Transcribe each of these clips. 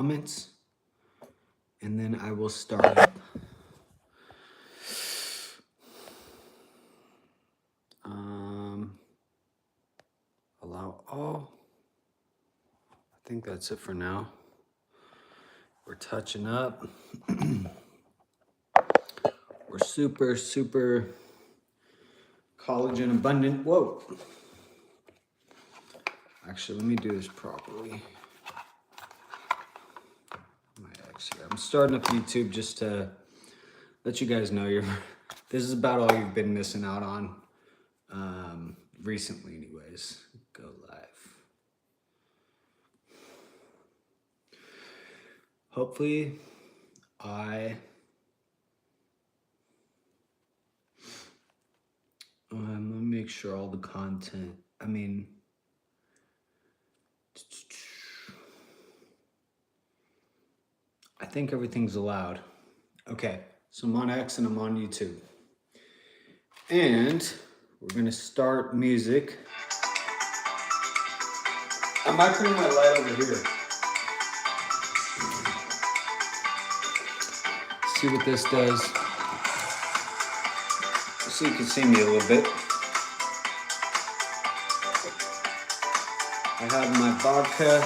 comments, and then I will start up. Allow all. I think that's it for now. We're touching up. We're super, super collagen abundant. Whoa. Actually, let me do this properly. My ex here. I'm starting up YouTube just to let you guys know this is about all you've been missing out on recently anyways. Go live. Hopefully let me make sure all the content, I think everything's allowed. Okay, so I'm on X and I'm on YouTube. And we're gonna start music. I might bring my light over here. See what this does. So you can see me a little bit. I have my vodka,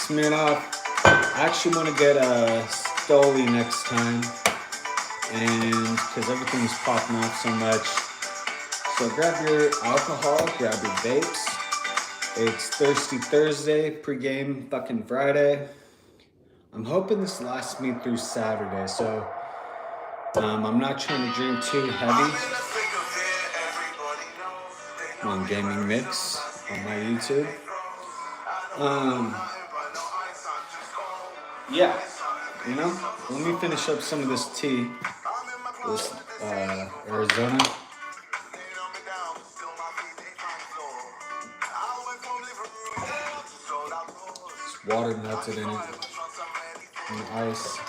Smirnoff. I actually want to get a Stoli next time, and because everything's popping off so much. So grab your alcohol, grab your vapes. It's Thirsty Thursday, pregame fucking Friday. I'm hoping this lasts me through Saturday, so I'm not trying to drink too heavy. I'm on Gaming Mix on my YouTube. Yeah, let me finish up some of this tea, this Arizona. It's water melted in it, and ice.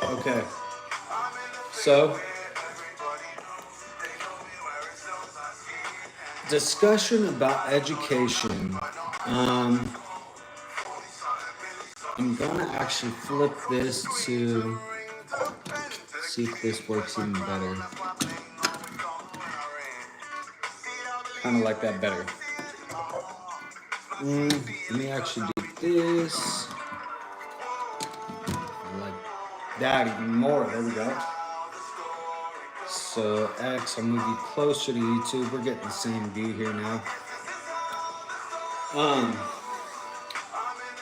Okay, so discussion about education. I'm gonna actually flip this to see if this works even better. Kind of like that better. Let me actually do this. I like that even more. There we go. So X, I'll move you closer to YouTube. We're getting the same view here now.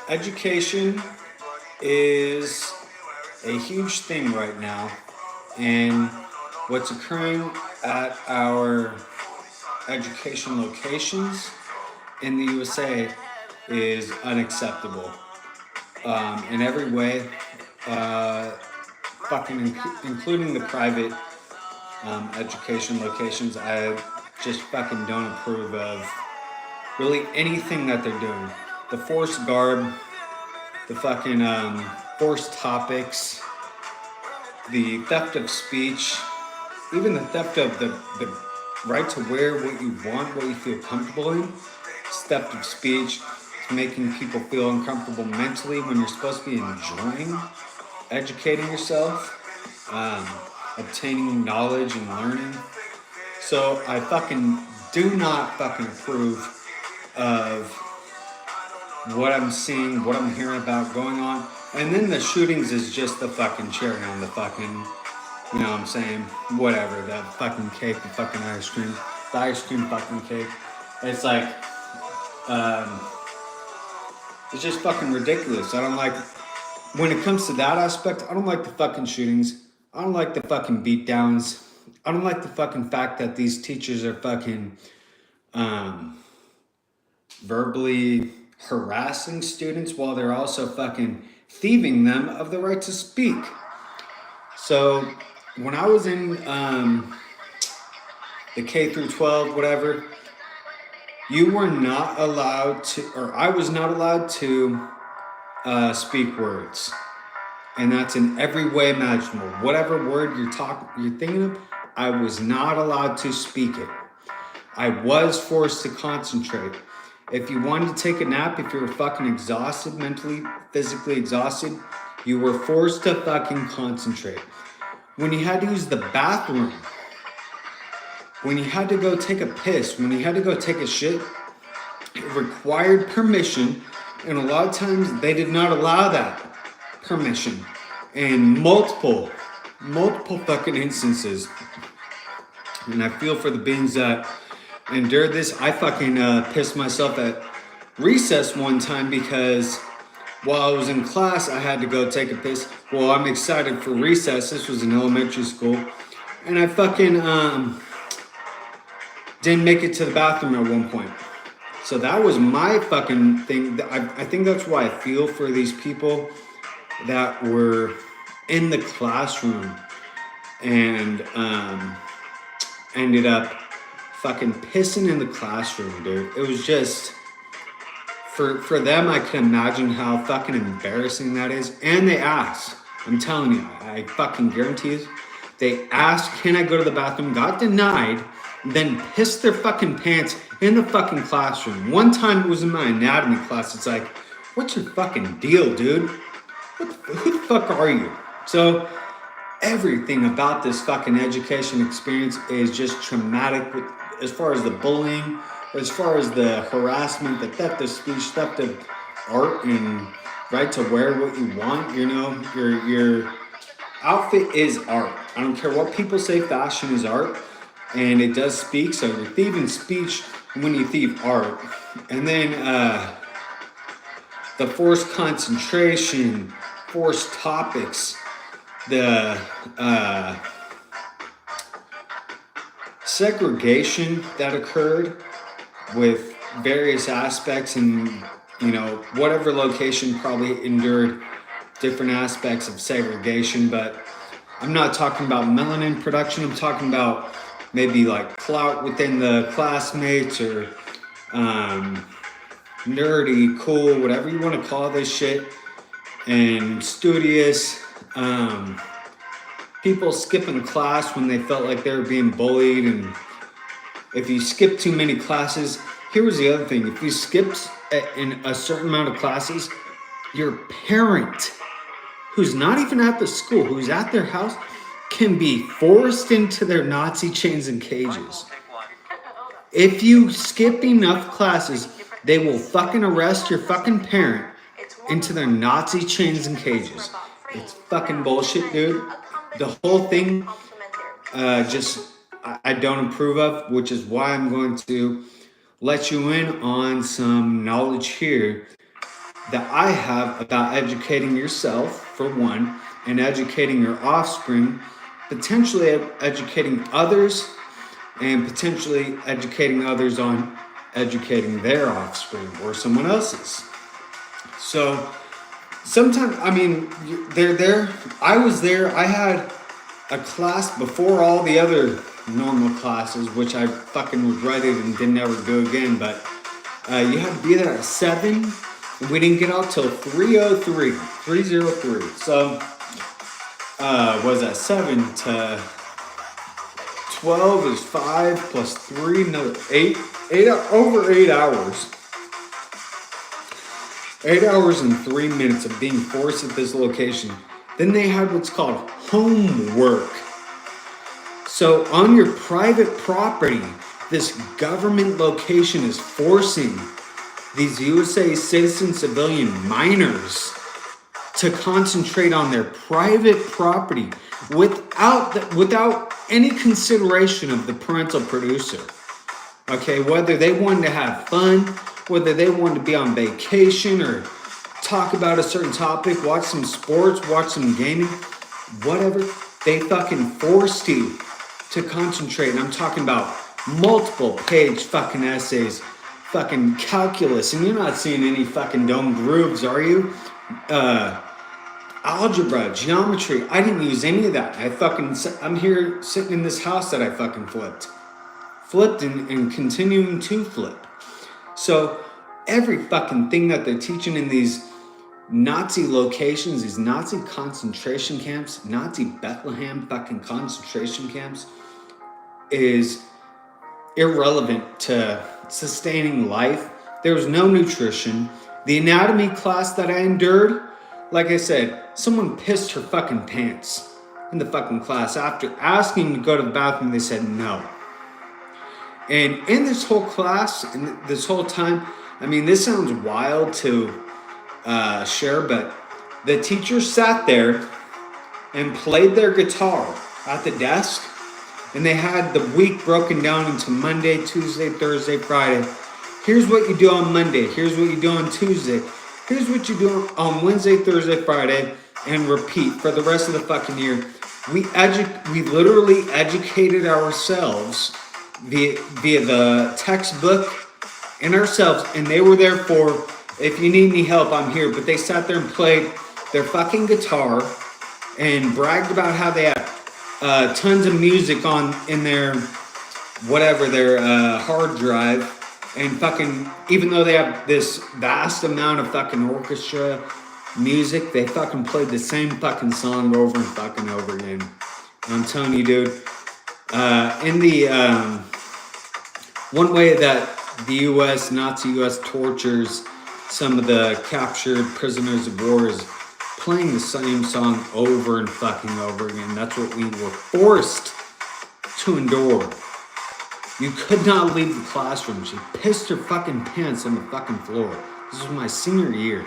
Education is a huge thing right now, and what's occurring at our education locations in the USA is unacceptable in every way, including the private education locations. I just fucking don't approve of really anything that they're doing. The forced garb, the fucking forced topics, the theft of speech, even the theft of the right to wear what you want, what you feel comfortable in. It's theft of speech. It's making people feel uncomfortable mentally when you're supposed to be enjoying educating yourself, obtaining knowledge and learning. So I fucking do not fucking approve of what I'm seeing, what I'm hearing about going on. And then the shootings is just the fucking cherry on the fucking, you know what I'm saying, whatever, the fucking cake, the fucking ice cream, the ice cream fucking cake. It's like, it's just fucking ridiculous. I don't like, when it comes to that aspect, I don't like the fucking shootings. I don't like the fucking beatdowns. I don't like the fucking fact that these teachers are fucking verbally harassing students while they're also fucking thieving them of the right to speak. So when I was in the K through 12, whatever, you were not allowed to, or I was not allowed to speak words. And that's in every way imaginable. Whatever word you're thinking of, I was not allowed to speak it. I was forced to concentrate. If you wanted to take a nap, if you were fucking exhausted, mentally, physically exhausted, you were forced to fucking concentrate. When you had to use the bathroom, when you had to go take a piss, when you had to go take a shit, it required permission, and a lot of times they did not allow that permission. And multiple fucking instances. And I feel for the beings that endured this. I fucking pissed myself at recess one time because while I was in class, I had to go take a piss. Well, I'm excited for recess. This was in elementary school. And I fucking didn't make it to the bathroom at one point. So that was my fucking thing. I think that's why I feel for these people that were in the classroom and ended up fucking pissing in the classroom, dude. It was just, for them, I can imagine how fucking embarrassing that is. And they asked, I'm telling you, I fucking guarantee you, they asked, can I go to the bathroom? Got denied, then pissed their fucking pants in the fucking classroom. One time it was in my anatomy class. It's like, what's your fucking deal, dude? Who the fuck are you? So everything about this fucking education experience is just traumatic, as far as the bullying, as far as the harassment, the theft of speech, theft of art, and right to wear what you want. You know, your outfit is art. I don't care what people say, fashion is art, and it does speak. So you're thieving speech when you thieve art. And then the forced concentration, forced topics, the segregation that occurred with various aspects, and you know, whatever location probably endured different aspects of segregation. But I'm not talking about melanin production. I'm talking about maybe like clout within the classmates, or nerdy, cool, whatever you want to call this shit, and studious. People skipping class when they felt like they were being bullied. And if you skip too many classes, here was the other thing. If you skipped in a certain amount of classes, your parent, who's not even at the school, who's at their house, can be forced into their Nazi chains and cages. If you skip enough classes, they will fucking arrest your fucking parent into their Nazi chains and cages. It's fucking bullshit, dude. The whole thing I don't approve of, which is why I'm going to let you in on some knowledge here that I have about educating yourself, for one, and educating your offspring, potentially educating others, and potentially educating others on educating their offspring or someone else's. So sometimes, I mean, they're there. I was there. I had a class before all the other normal classes, which I fucking regretted and didn't ever do again. But you had to be there at 7. We didn't get out till 3:03. So was that 7 to 12 is 5 plus 3, another 8, over 8 hours. 8 hours and 3 minutes of being forced at this location. Then they had what's called homework. So on your private property, this government location is forcing these USA citizen civilian minors to concentrate on their private property without any consideration of the parental producer. Okay, whether they wanted to have fun, whether they wanted to be on vacation or talk about a certain topic, watch some sports, watch some gaming, whatever, they fucking forced you to concentrate. And I'm talking about multiple page fucking essays, fucking calculus, and you're not seeing any fucking dome grooves, are you? Algebra, geometry, I didn't use any of that. I'm here sitting in this house that I fucking flipped and continuing to flip. So every fucking thing that they're teaching in these Nazi locations, these Nazi concentration camps, Nazi Bethlehem fucking concentration camps, is irrelevant to sustaining life. There was no nutrition. The anatomy class that I endured, like I said, someone pissed her fucking pants in the fucking class. After asking to go to the bathroom, they said no. And in this whole class, and this whole time, I mean, this sounds wild to share, but the teacher sat there and played their guitar at the desk, and they had the week broken down into Monday, Tuesday, Thursday, Friday. Here's what you do on Monday. Here's what you do on Tuesday. Here's what you do on Wednesday, Thursday, Friday, and repeat for the rest of the fucking year. We literally educated ourselves via the textbook and ourselves, and they were there for, if you need any help, I'm here. But they sat there and played their fucking guitar and bragged about how they had tons of music in their whatever, their hard drive. And fucking, even though they have this vast amount of fucking orchestra music, they fucking played the same fucking song over and fucking over again. I'm telling you, dude. In the one way that the U.S., Nazi U.S. tortures some of the captured prisoners of war is playing the same song over and fucking over again. That's what we were forced to endure. You could not leave the classroom. She pissed her fucking pants on the fucking floor. This was my senior year.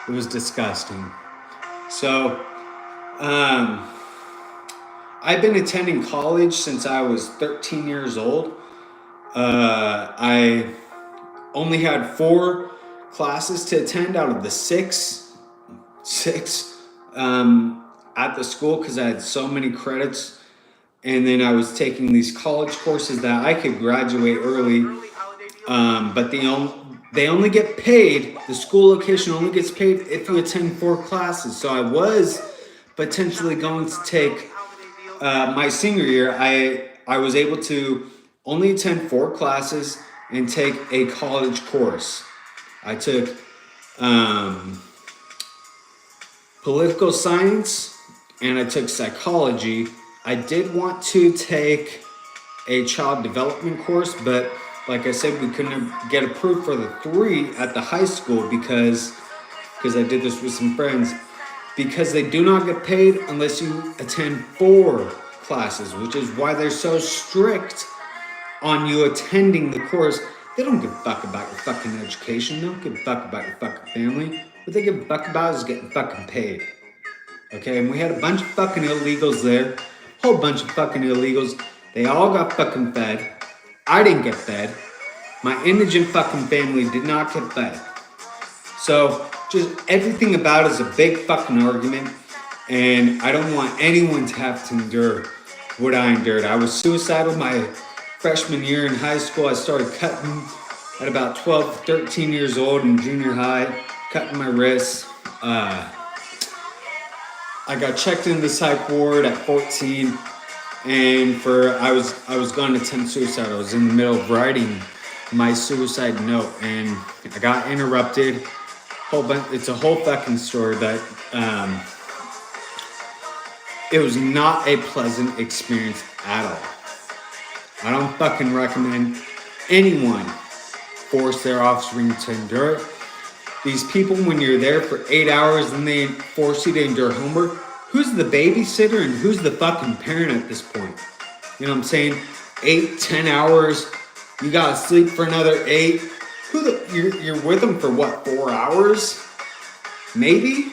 It was disgusting. So, I've been attending college since I was 13 years old. I only had 4 classes to attend out of the six at the school because I had so many credits. And then I was taking these college courses that I could graduate early, but they only get paid, the school location only gets paid if you attend 4 classes. So I was potentially going to take, my senior year, I was able to only attend 4 classes and take a college course. I took political science and I took psychology. I did want to take a child development course, but like I said, we couldn't get approved for the 3 at the high school because I did this with some friends, because they do not get paid unless you attend 4 classes, which is why they're so strict on you attending the course. They don't give a fuck about your fucking education. They don't give a fuck about your fucking family. What they give a fuck about is getting fucking paid. Okay, and we had a bunch of fucking illegals there. Whole bunch of fucking illegals. They all got fucking fed. I didn't get fed. My indigent fucking family did not get fed. So just everything about it is a big fucking argument, and I don't want anyone to have to endure what I endured. I was suicidal my freshman year in high school. I started cutting at about 12, 13 years old in junior high, cutting my wrists. I got checked into the psych ward at 14, and I was going to attempt suicide. I was in the middle of writing my suicide note, and I got interrupted. It's a whole fucking story, but it was not a pleasant experience at all. I don't fucking recommend anyone force their offspring to endure it. These people, when you're there for 8 hours and they force you to endure homework, who's the babysitter and who's the fucking parent at this point? You know what I'm saying? 8, 10 hours. You gotta sleep for another 8. You're with them for what, 4 hours? Maybe?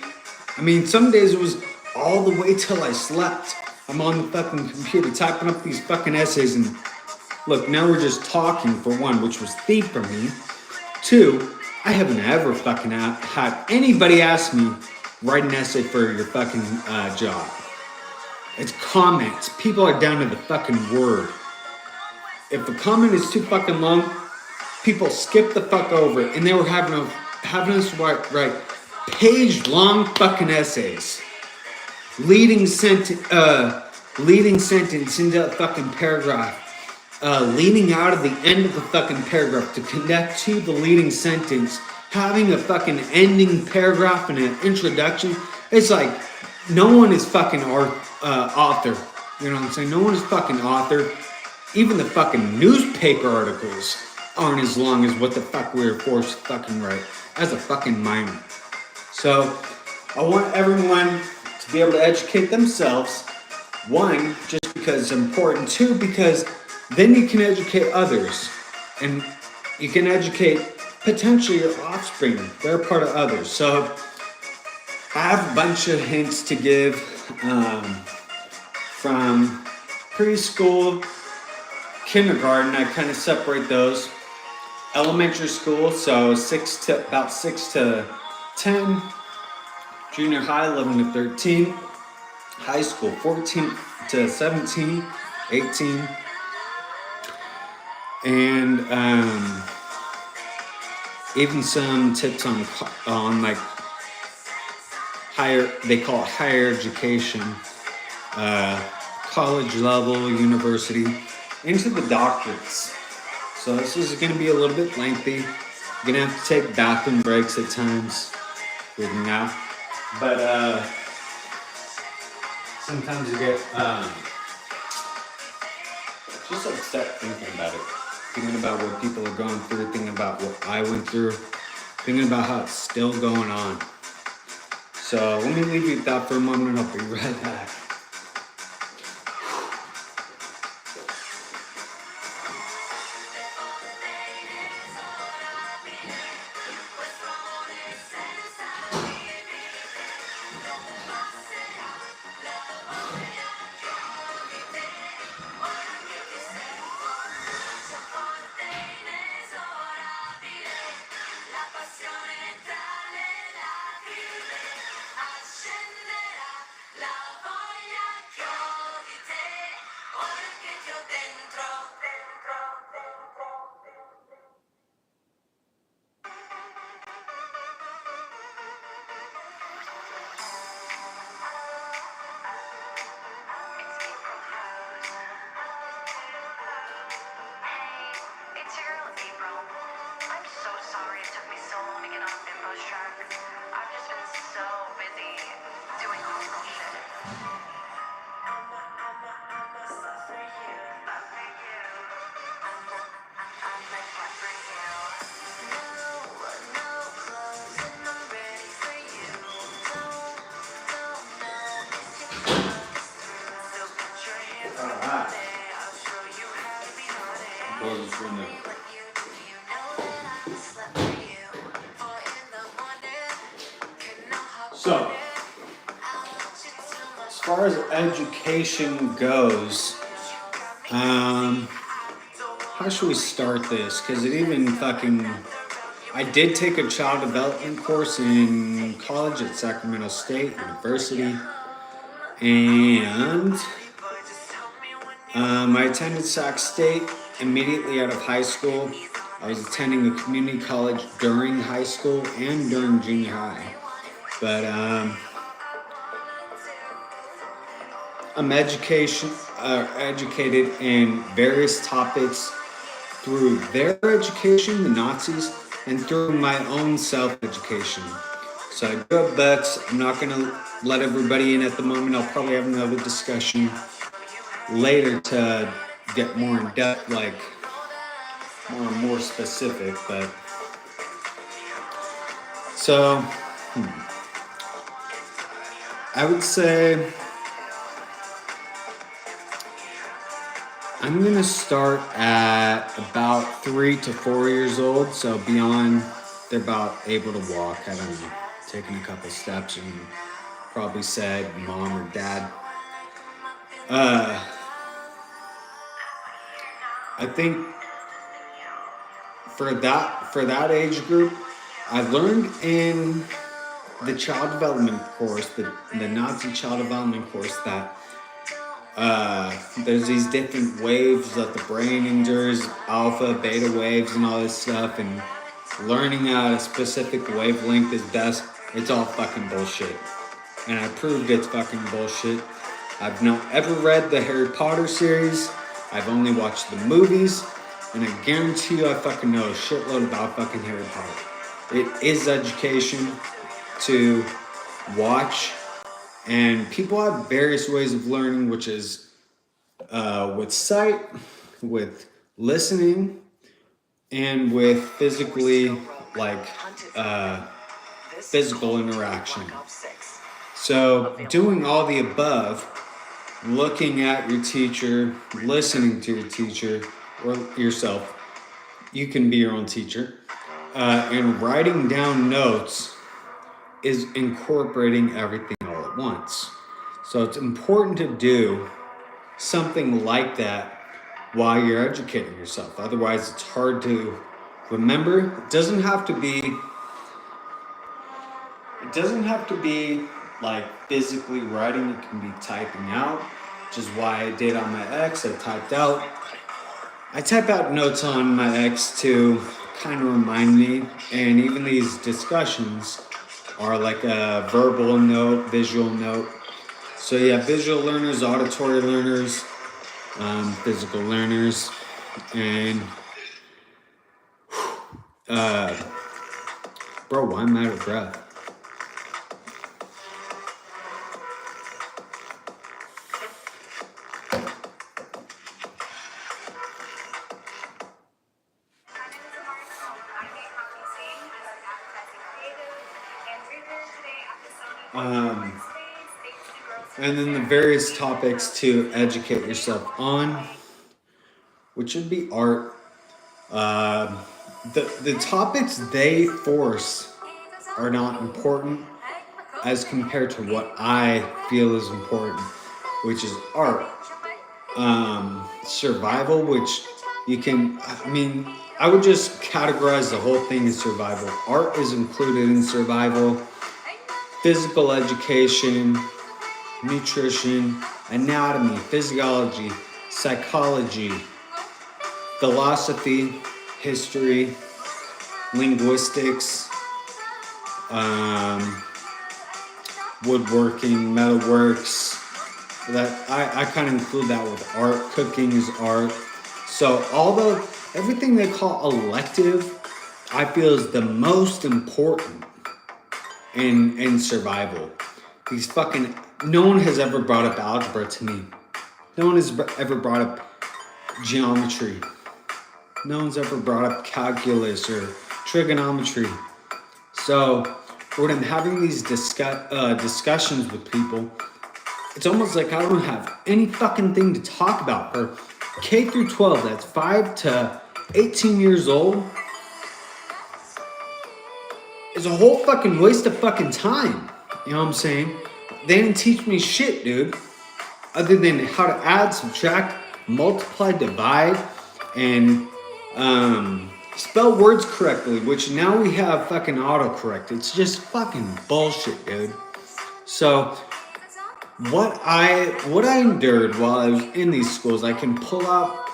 I mean, some days it was all the way till I slept. I'm on the fucking computer typing up these fucking essays, and look, now we're just talking, for one, which was thief for me. 2, I haven't ever fucking had anybody ask me, write an essay for your fucking job. It's comments. People are down to the fucking word. If the comment is too fucking long, people skip the fuck over it, and they were having us write page-long fucking essays. Leading sentence into a fucking paragraph. Leading out of the end of the fucking paragraph to connect to the leading sentence having a fucking ending paragraph and an introduction. It's like no one is fucking author. You know what I'm saying? No one is fucking author. Even the fucking newspaper articles aren't as long as what the fuck we were forced to fucking write as a fucking minor. So I want everyone to be able to educate themselves. One, just because it's important. Two, because then you can educate others. And you can educate potentially your offspring. They're part of others. So I have a bunch of hints to give from preschool, kindergarten. I kind of separate those. Elementary school, so about 6 to 10. Junior high, 11 to 13. High school, 14 to 17, 18. And even some tips on like higher, they call it higher education, college level, university, into the doctorates. So this is going to be a little bit lengthy. You're going to have to take bathroom breaks at times with me now. But sometimes you get just upset thinking about it. Thinking about what people are going through, thinking about what I went through, thinking about how it's still going on. So let me leave you with that for a moment and I'll be right back. So, as far as education goes, how should we start this? Because it even fucking... I did take a child development course in college at Sacramento State University. And I attended Sac State immediately out of high school. I was attending a community college during high school and during junior high. But I'm educated in various topics through their education, the Nazis, and through my own self-education. So I do have books. I'm not going to let everybody in at the moment. I'll probably have another discussion later to get more in depth, like more specific. But so I would say I'm going to start at about 3 to 4 years old. So beyond, they're about able to walk. I don't know, taking a couple steps and probably said mom or dad. I think for that age group, I learned in the child development course, the Nazi child development course, that there's these different waves that the brain endures, alpha, beta waves and all this stuff, and learning out a specific wavelength is best. It's all fucking bullshit. And I proved it's fucking bullshit. I've not ever read the Harry Potter series. I've only watched the movies. And I guarantee you I fucking know a shitload about fucking Harry Potter. It is education to watch, and people have various ways of learning, which is with sight, with listening, and with physically, like physical interaction. So, doing all the above, looking at your teacher, listening to your teacher or yourself, you can be your own teacher, and writing down notes is incorporating everything all at once. So, it's important to do something like that while you're educating yourself. Otherwise, it's hard to remember. It doesn't have to be like physically writing. It can be typing out, which is why I did on my X. I type out notes on my X to kind of remind me, and even these discussions are like a verbal note, visual note. So you have visual learners, auditory learners, physical learners, and bro, why am I out of breath? And then the various topics to educate yourself on, which would be art. The topics they force are not important as compared to what I feel is important, which is art. Survival, which I would just categorize the whole thing as survival. Art is included in survival, physical education, nutrition, anatomy, physiology, psychology, philosophy, history, linguistics, woodworking, metalworks. That I kind of include that with art. Cooking is art. So everything they call elective, I feel is the most important in survival. No one has ever brought up algebra to me. No one has ever brought up geometry. No one's ever brought up calculus or trigonometry. So when I'm having these discussions with people, it's almost like I don't have any fucking thing to talk about. For K through 12, that's 5 to 18 years old, is a whole fucking waste of fucking time. You know what I'm saying? They didn't teach me shit, dude. Other than how to add, subtract, multiply, divide, and spell words correctly, which now we have fucking autocorrect. It's just fucking bullshit, dude. So what I endured while I was in these schools, I can pull out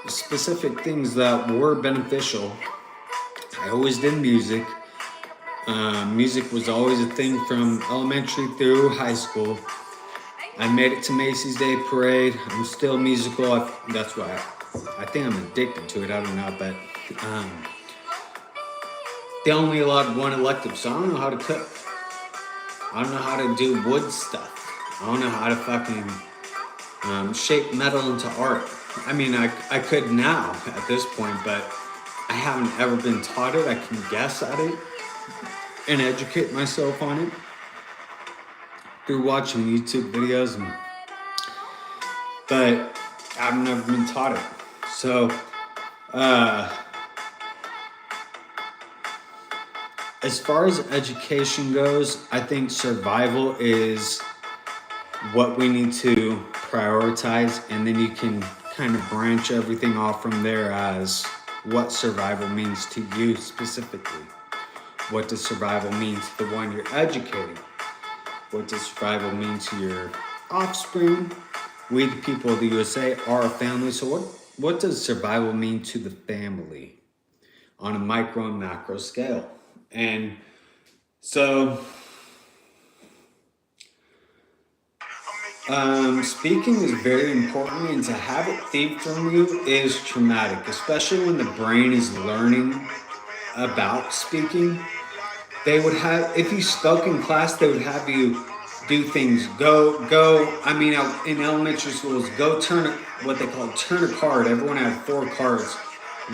specific things that were beneficial. I always did music. Music was always a thing from elementary through high school. I made it to Macy's Day Parade. I'm still musical. That's why I think I'm addicted to it. I don't know, but they only allowed one elective, so I don't know how to cook. I don't know how to do wood stuff. I don't know how to fucking shape metal into art. I mean, I could now at this point, but I haven't ever been taught it. I can guess at it and educate myself on it through watching YouTube videos, but I've never been taught it. So, as far as education goes, I think survival is what we need to prioritize, and then you can kind of branch everything off from there as what survival means to you specifically. What does survival mean to the one you're educating? What does survival mean to your offspring? We, the people of the USA, are a family. So what does survival mean to the family on a micro and macro scale? And so, speaking is very important, and to have it thieved from you is traumatic, especially when the brain is learning about speaking. They would have, if you spoke in class, they would have you do things. I mean, in elementary schools, go turn what they call turn a card. Everyone had 4 cards: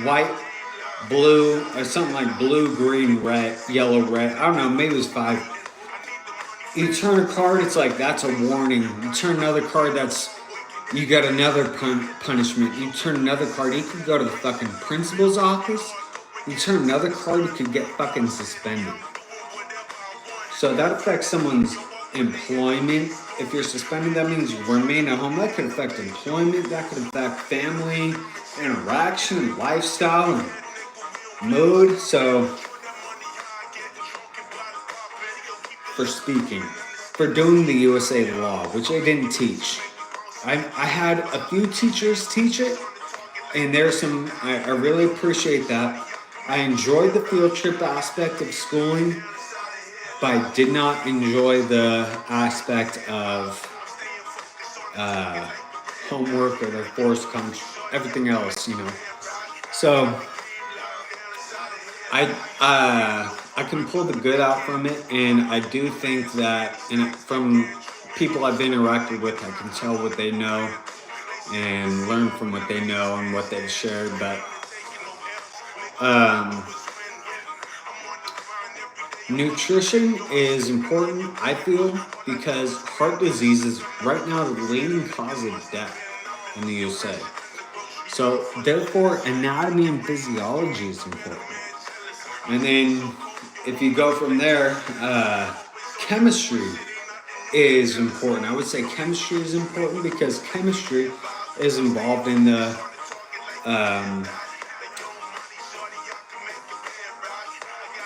white, blue, or something like blue, green, red, yellow, red. I don't know, maybe it was 5. You turn a card, it's like that's a warning. You turn another card, that's you got another punishment. You turn another card, you could go to the fucking principal's office. You turn another card, you could get fucking suspended. So that affects someone's employment. If you're suspended, that means you remain at home. That could affect employment. That could affect family interaction, lifestyle, and mood. So, for speaking, for doing the USA law, which I didn't teach. I had a few teachers teach it, and there's some, I really appreciate that. I enjoyed the field trip aspect of schooling, but I did not enjoy the aspect of homework or the forced everything else, you know. So I can pull the good out from it, and I do think that, and from people I've interacted with, I can tell what they know and learn from what they know and what they've shared. But nutrition is important, I feel, because heart disease is right now the leading cause of death in the USA. So therefore, anatomy and physiology is important. And then if you go from there, chemistry is important. I would say chemistry is important because chemistry is involved in the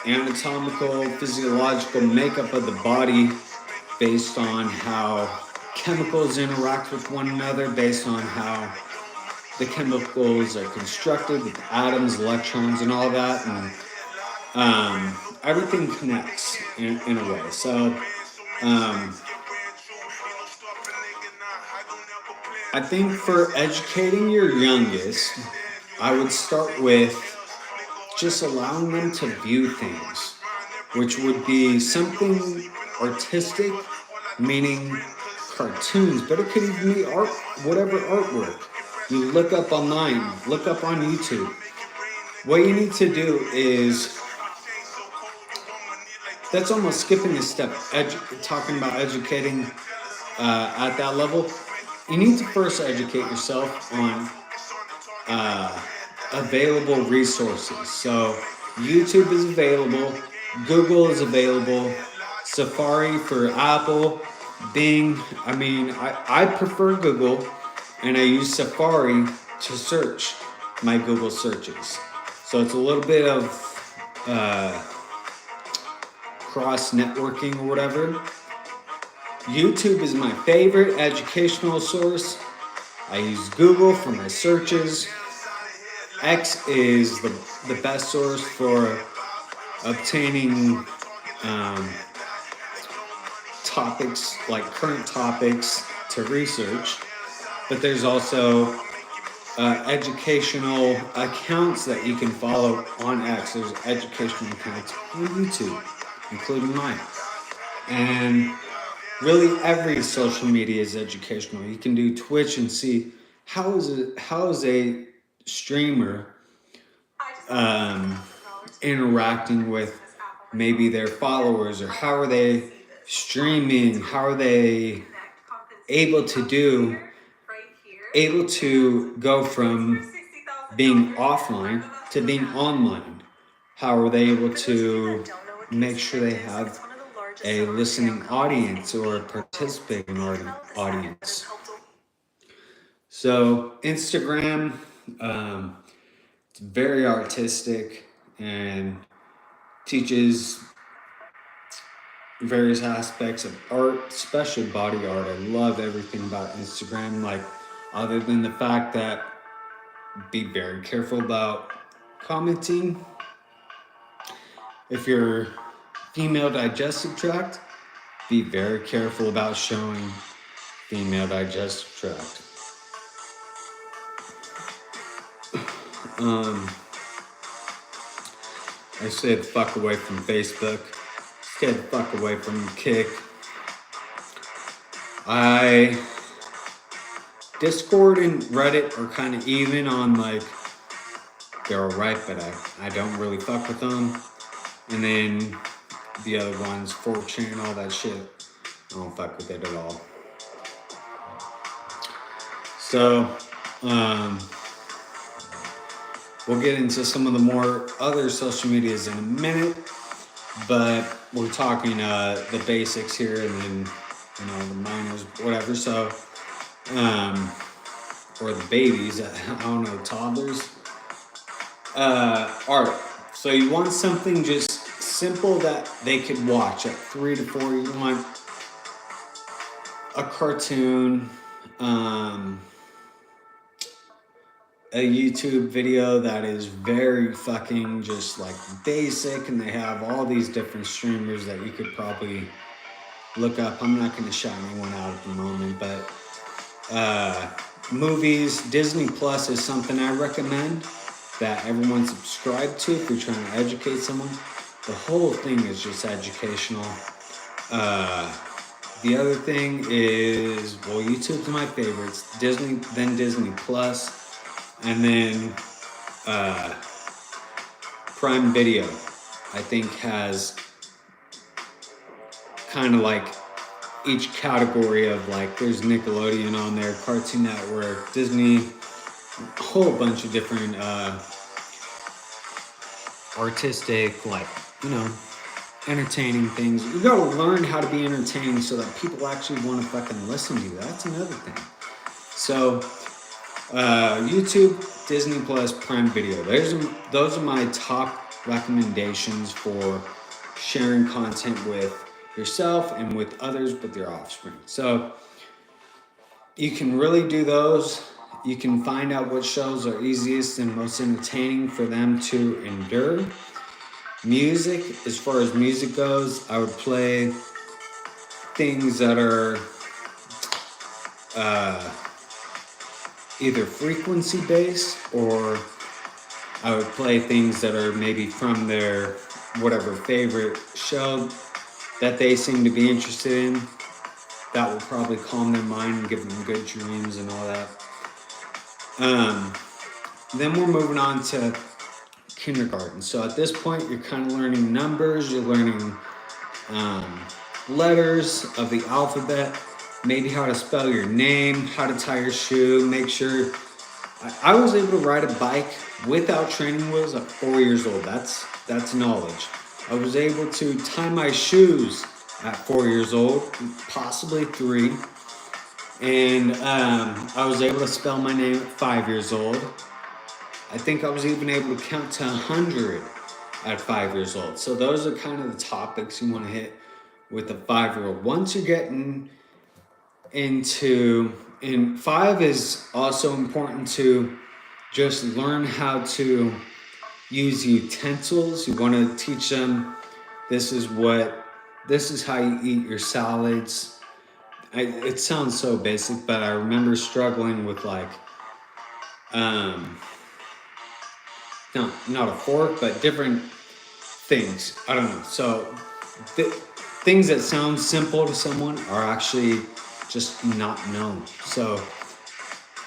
anatomical, physiological makeup of the body based on how chemicals interact with one another, based on how the chemicals are constructed with atoms, electrons, and all that. And everything connects in a way. So I think for educating your youngest, I would start with just allowing them to view things, which would be something artistic, meaning cartoons, but it could even be art, whatever artwork. You look up online, look up on YouTube. What you need to do is, that's almost skipping a step, talking about educating at that level. You need to first educate yourself on available resources. So YouTube is available, Google is available, Safari for Apple, Bing. I mean, I prefer Google, and I use Safari to search my Google searches. So it's a little bit of cross networking or whatever. YouTube is my favorite educational source. I use Google for my searches. X is the best source for obtaining topics, like current topics to research. But there's also educational accounts that you can follow on X. There's educational accounts on YouTube, including mine. And really every social media is educational. You can do Twitch and see how is a streamer interacting with maybe their followers, or how are they streaming, how are they able to go from being offline to being online. How are they able to make sure they have a listening audience or a participating audience? So Instagram, it's very artistic and teaches various aspects of art, especially body art. I love everything about Instagram, like, other than the fact that be very careful about commenting. If you're female digestive tract, be very careful about showing female digestive tract. I stayed the fuck away from Facebook. Stayed the fuck away from Kick. Discord and Reddit are kind of even on like, they're alright, but I don't really fuck with them. And then the other ones, 4chan, all that shit, I don't fuck with it at all. So, we'll get into some of the more other social medias in a minute, but we're talking the basics here, and then the minors, whatever. So, or the babies, I don't know, toddlers. Art. So you want something just simple that they could watch at 3 to 4. You want a cartoon, a YouTube video that is very fucking just like basic, and they have all these different streamers that you could probably look up. I'm not going to shout anyone out at the moment, but movies, Disney Plus is something I recommend that everyone subscribe to if you're trying to educate someone. The whole thing is just educational. The other thing is, well, YouTube's my favorites. Disney, then Disney Plus. And then Prime Video, I think, has kind of like each category of like, there's Nickelodeon on there, Cartoon Network, Disney, a whole bunch of different artistic, like, entertaining things. You gotta learn how to be entertaining so that people actually want to fucking listen to you. That's another thing. So, YouTube, Disney Plus, Prime Video. Those are my top recommendations for sharing content with yourself and with others, with your offspring. So you can really do those. You can find out what shows are easiest and most entertaining for them to endure. Music, as far as music goes, I would play things that are either frequency based, or I would play things that are maybe from their whatever favorite show that they seem to be interested in. That will probably calm their mind and give them good dreams and all that. Then we're moving on to kindergarten. So at this point, you're kind of learning numbers, you're learning letters of the alphabet, maybe how to spell your name, how to tie your shoe, make sure. I was able to ride a bike without training wheels at 4 years old. That's knowledge. I was able to tie my shoes at 4 years old, possibly 3. And I was able to spell my name at 5 years old. I think I was even able to count to 100 at 5 years old. So those are kind of the topics you want to hit with a 5-year-old. Once you're getting and 5 is also important to just learn how to use utensils. You want to teach them this is how you eat your salads. It sounds so basic, but I remember struggling with like not a fork, but different things. I don't know. So things that sound simple to someone are actually just not known. So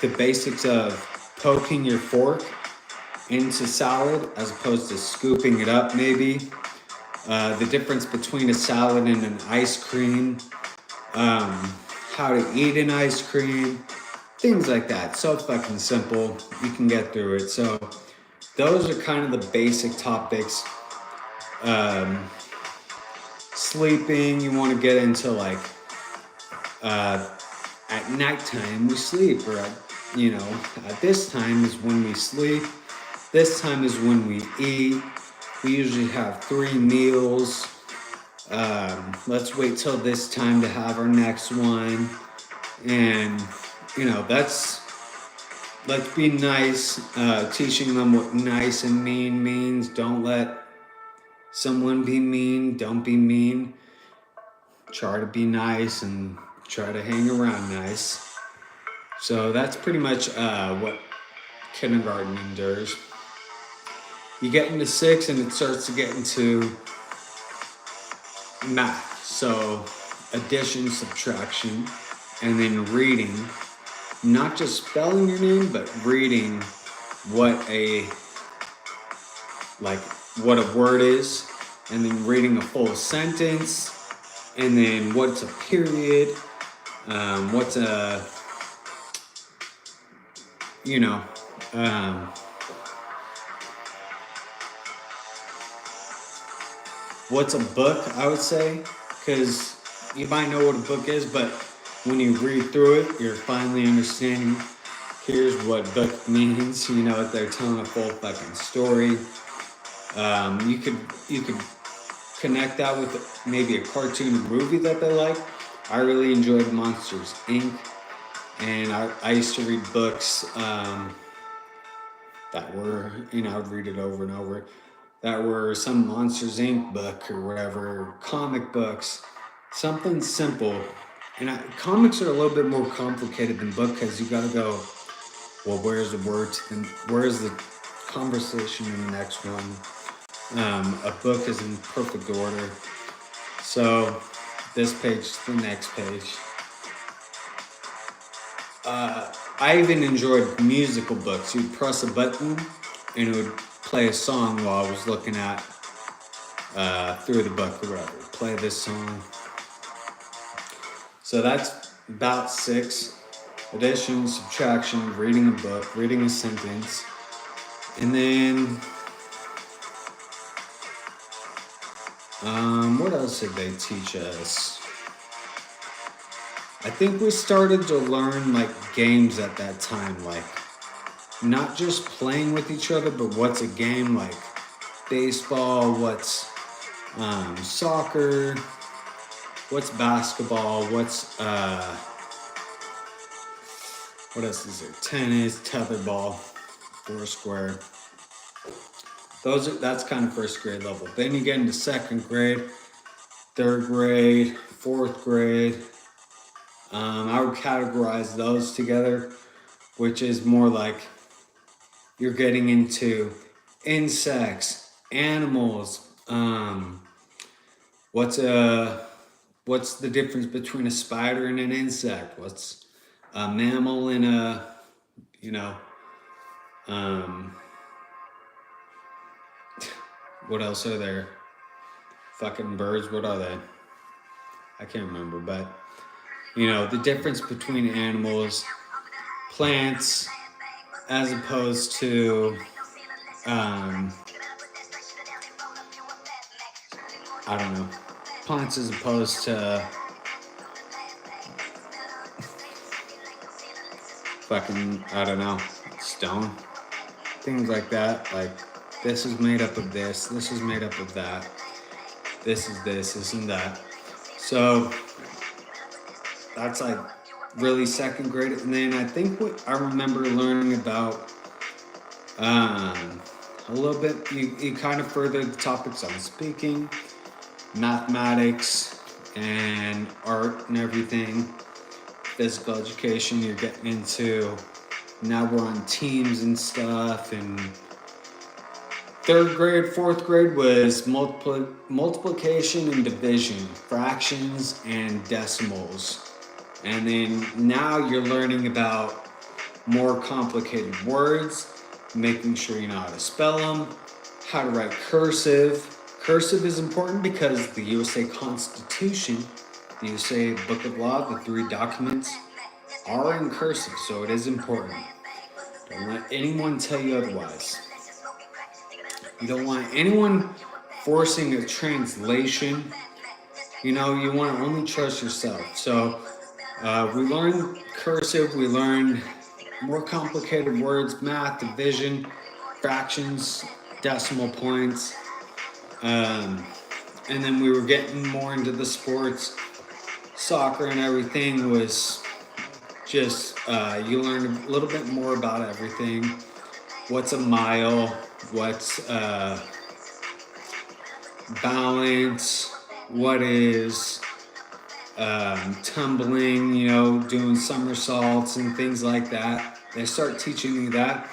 the basics of poking your fork into salad as opposed to scooping it up, maybe. The difference between a salad and an ice cream. How to eat an ice cream. Things like that. So fucking simple. You can get through it. So those are kind of the basic topics. Sleeping, you want to get into like at nighttime we sleep, or at this time is when we sleep. This time is when we eat. We usually have 3 meals. Let's wait till this time to have our next one. And let's be nice, teaching them what nice and mean means. Don't let someone be mean. Don't be mean. Try to be nice and try to hang around nice. So that's pretty much what kindergarten endures. You get into 6 and it starts to get into math. So addition, subtraction, and then reading. Not just spelling your name, but reading what a like what a word is, and then reading a full sentence, and then what's a period, what's a you know um, what's a book, I would say, because you might know what a book is, but when you read through it, you're finally understanding. Here's what book means. You know, they're telling a full fucking story. You could connect that with maybe a cartoon or movie that they like. I really enjoyed Monsters Inc. And I used to read books that were, I'd read it over and over, that were some Monsters Inc. book or whatever, comic books, something simple. And comics are a little bit more complicated than book because you got to go, well, where's the words and where's the conversation in the next one? A book is in perfect order. So this page to the next page. I even enjoyed musical books. You'd press a button and it would play a song while I was looking at through the book or whatever. Play this song. So that's about 6. Addition, subtraction, reading a book, reading a sentence. And then, what else did they teach us? I think we started to learn like games at that time, like not just playing with each other, but what's a game, like baseball, what's soccer, what's basketball, what's what else is there? Tennis, tetherball, foursquare. That's kind of first grade level. Then you get into second grade, third grade, fourth grade. I would categorize those together, which is more like you're getting into insects, animals. What's the difference between a spider and an insect? What's a mammal and a, what else are there? Fucking birds, what are they? I can't remember, but the difference between animals, plants, as opposed to, I don't know, plants as opposed to fucking, I don't know, stone, things like that. Like, this is made up of this is made up of that, this and that. So that's like really second grade. And then I think what I remember learning about a little bit, you kind of further the topics on speaking, mathematics, and art and everything. Physical education, you're getting into, now we're on teams and stuff. And third grade, fourth grade was multiplication and division, fractions and decimals. And then now you're learning about more complicated words, making sure you know how to spell them, how to write cursive. Cursive is important because the USA Constitution, the USA Book of Law, the 3 documents are in cursive, so it is important. Don't let anyone tell you otherwise. You don't want anyone forcing a translation. You want to only trust yourself. So we learned cursive, we learned more complicated words, math, division, fractions, decimal points. And then we were getting more into the sports. Soccer and everything was just, you learned a little bit more about everything. What's a mile? What's balance? What is tumbling, doing somersaults and things like that. They start teaching me that.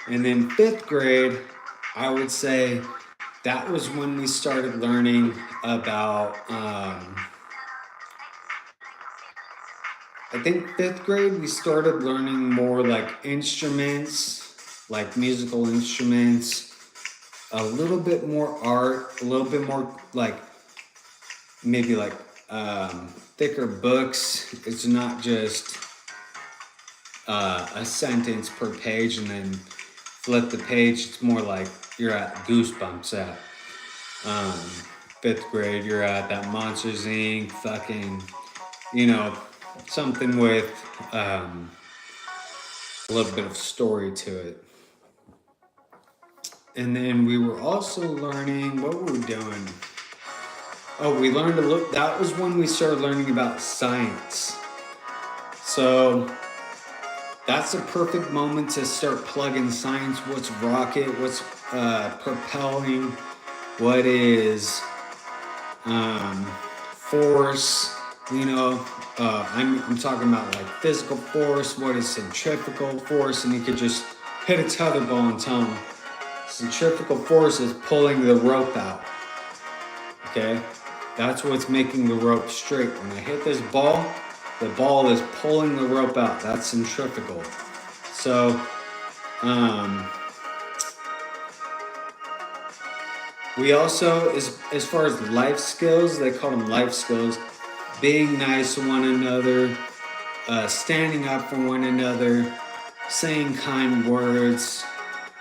And then 5th grade, I would say that was when we started learning about, I think fifth grade, we started learning more like instruments, like musical instruments, a little bit more art, a little bit more like maybe like thicker books. It's not just a sentence per page and then flip the page. It's more like you're at Goosebumps at um, fifth grade. You're at that Monsters Inc. fucking, you know, something with a little bit of story to it. And then we were also learning, what were we doing? Oh, we learned a little, that was when we started learning about science. So that's a perfect moment to start plugging science. What's rocket? What's propelling? What is force? You know, I'm talking about like physical force. What is centrifugal force? And you could just hit a tetherball and tell them centrifugal force is pulling the rope out. Okay, that's what's making the rope straight. When I hit this ball, the ball is pulling the rope out. That's centrifugal. So, we also, as far as life skills, they call them life skills, being nice to one another, standing up for one another, saying kind words,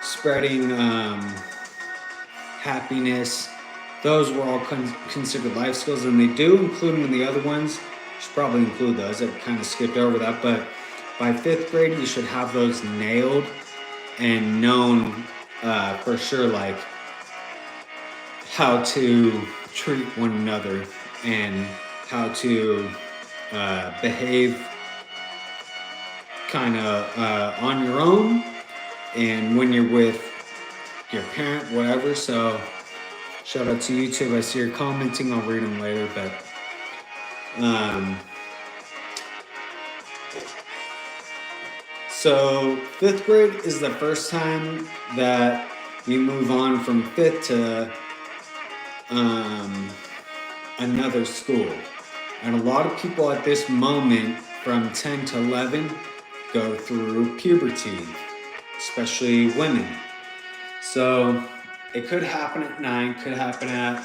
spreading happiness. Those were all considered life skills, and they do include them in the other ones. Should probably include those. I kind of skipped over that, but by fifth grade, you should have those nailed and known for sure, like how to treat one another and how to behave kind of on your own and when you're with your parent, whatever. So shout out to YouTube. I see you're commenting. I'll read them later, but so fifth grade is the first time that we move on from fifth to another school. And a lot of people at this moment from 10 to 11 go through puberty, especially women. So it could happen at 9, could happen at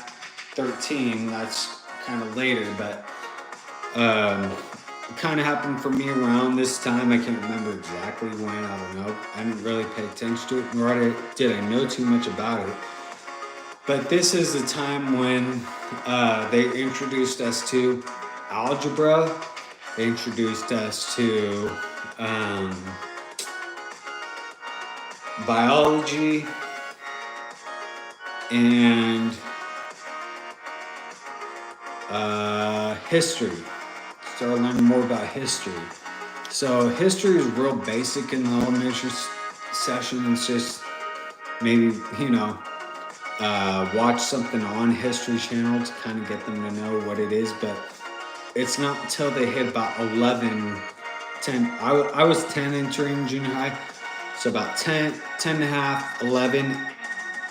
13. That's kind of later, but it kind of happened for me around this time. I can't remember exactly when. I don't know. I didn't really pay attention to it, nor did I know too much about it. But this is the time when they introduced us to algebra. They introduced us to biology and history. Started learning more about history. So history is real basic in the elementary session. It's just maybe, watch something on History Channel to kind of get them to know what it is. But it's not until they hit about 11, 10. I was 10 entering junior high. So about 10 and a half, 11,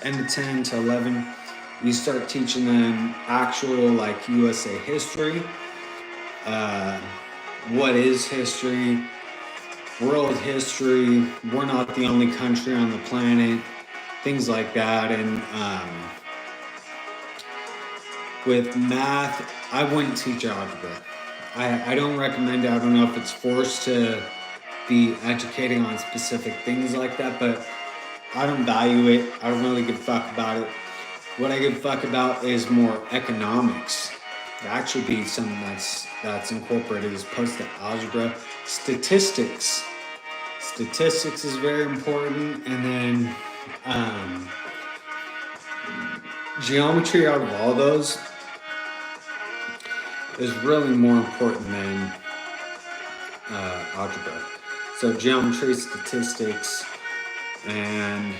end of 10 to 11, you start teaching them actual like USA history. What is history? World history. We're not the only country on the planet. Things like that. And with math, I wouldn't teach algebra. I don't recommend it. I don't know if it's forced to be educating on specific things like that, but I don't value it. I don't really give a fuck about it. What I give a fuck about is more economics. That should be something that's incorporated as opposed to algebra. Statistics. Statistics is very important, and then geometry out of all those is really more important than algebra. So geometry, statistics, and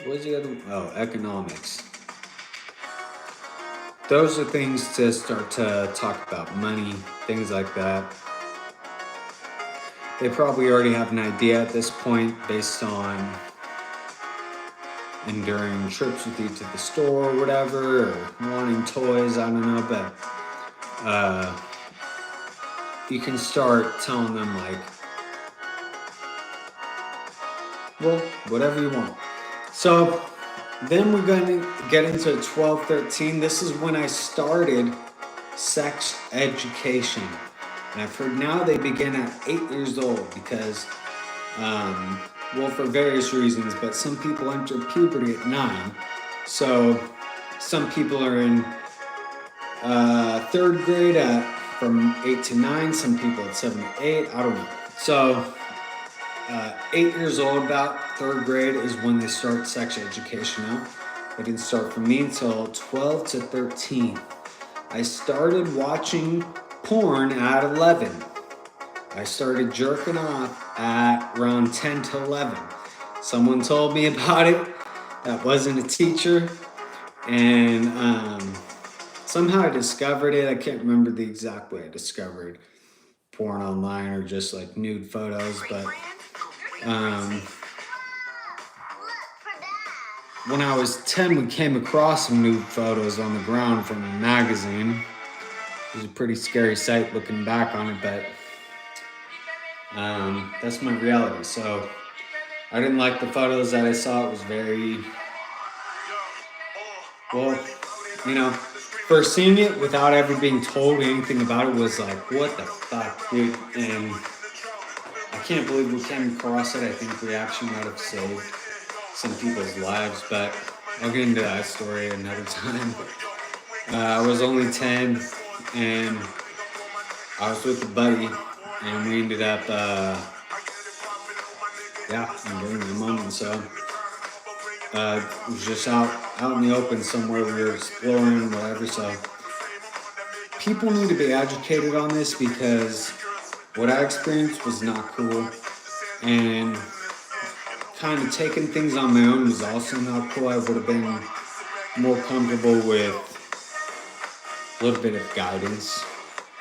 what's the other one? Oh, economics. Those are things to start to talk about money, things like that. They probably already have an idea at this point based on and during trips with you to the store or whatever, or wanting toys, I don't know, but you can start telling them like, well, whatever you want. So then we're going to get into 12, 13. This is when I started sex education. And I've heard now they begin at 8 years old because, well, for various reasons, but some people enter puberty at 9. So some people are in third grade at from 8 to 9, some people at 7 to 8, I don't know. So 8 years old, about third grade is when they start sex education out. It didn't start for me until 12 to 13. I started watching porn at 11. I started jerking off at around 10 to 11. Someone told me about it that wasn't a teacher, and somehow I discovered it. I can't remember the exact way I discovered porn online or just like nude photos, but when I was 10, we came across some nude photos on the ground from a magazine. It was a pretty scary sight looking back on it, but that's my reality. So I didn't like the photos that I saw. It was very, well, you know, first seeing it without ever being told anything about it was like, what the fuck, dude? And I can't believe we came across it. I think we actually might have saved some people's lives, but I'll get into that story another time. I was only 10, and I was with a buddy, and we ended up, getting the moment. So it was just out in the open somewhere. We were exploring, whatever. So people need to be educated on this because what I experienced was not cool, and kind of taking things on my own was also not cool. I would have been more comfortable with a little bit of guidance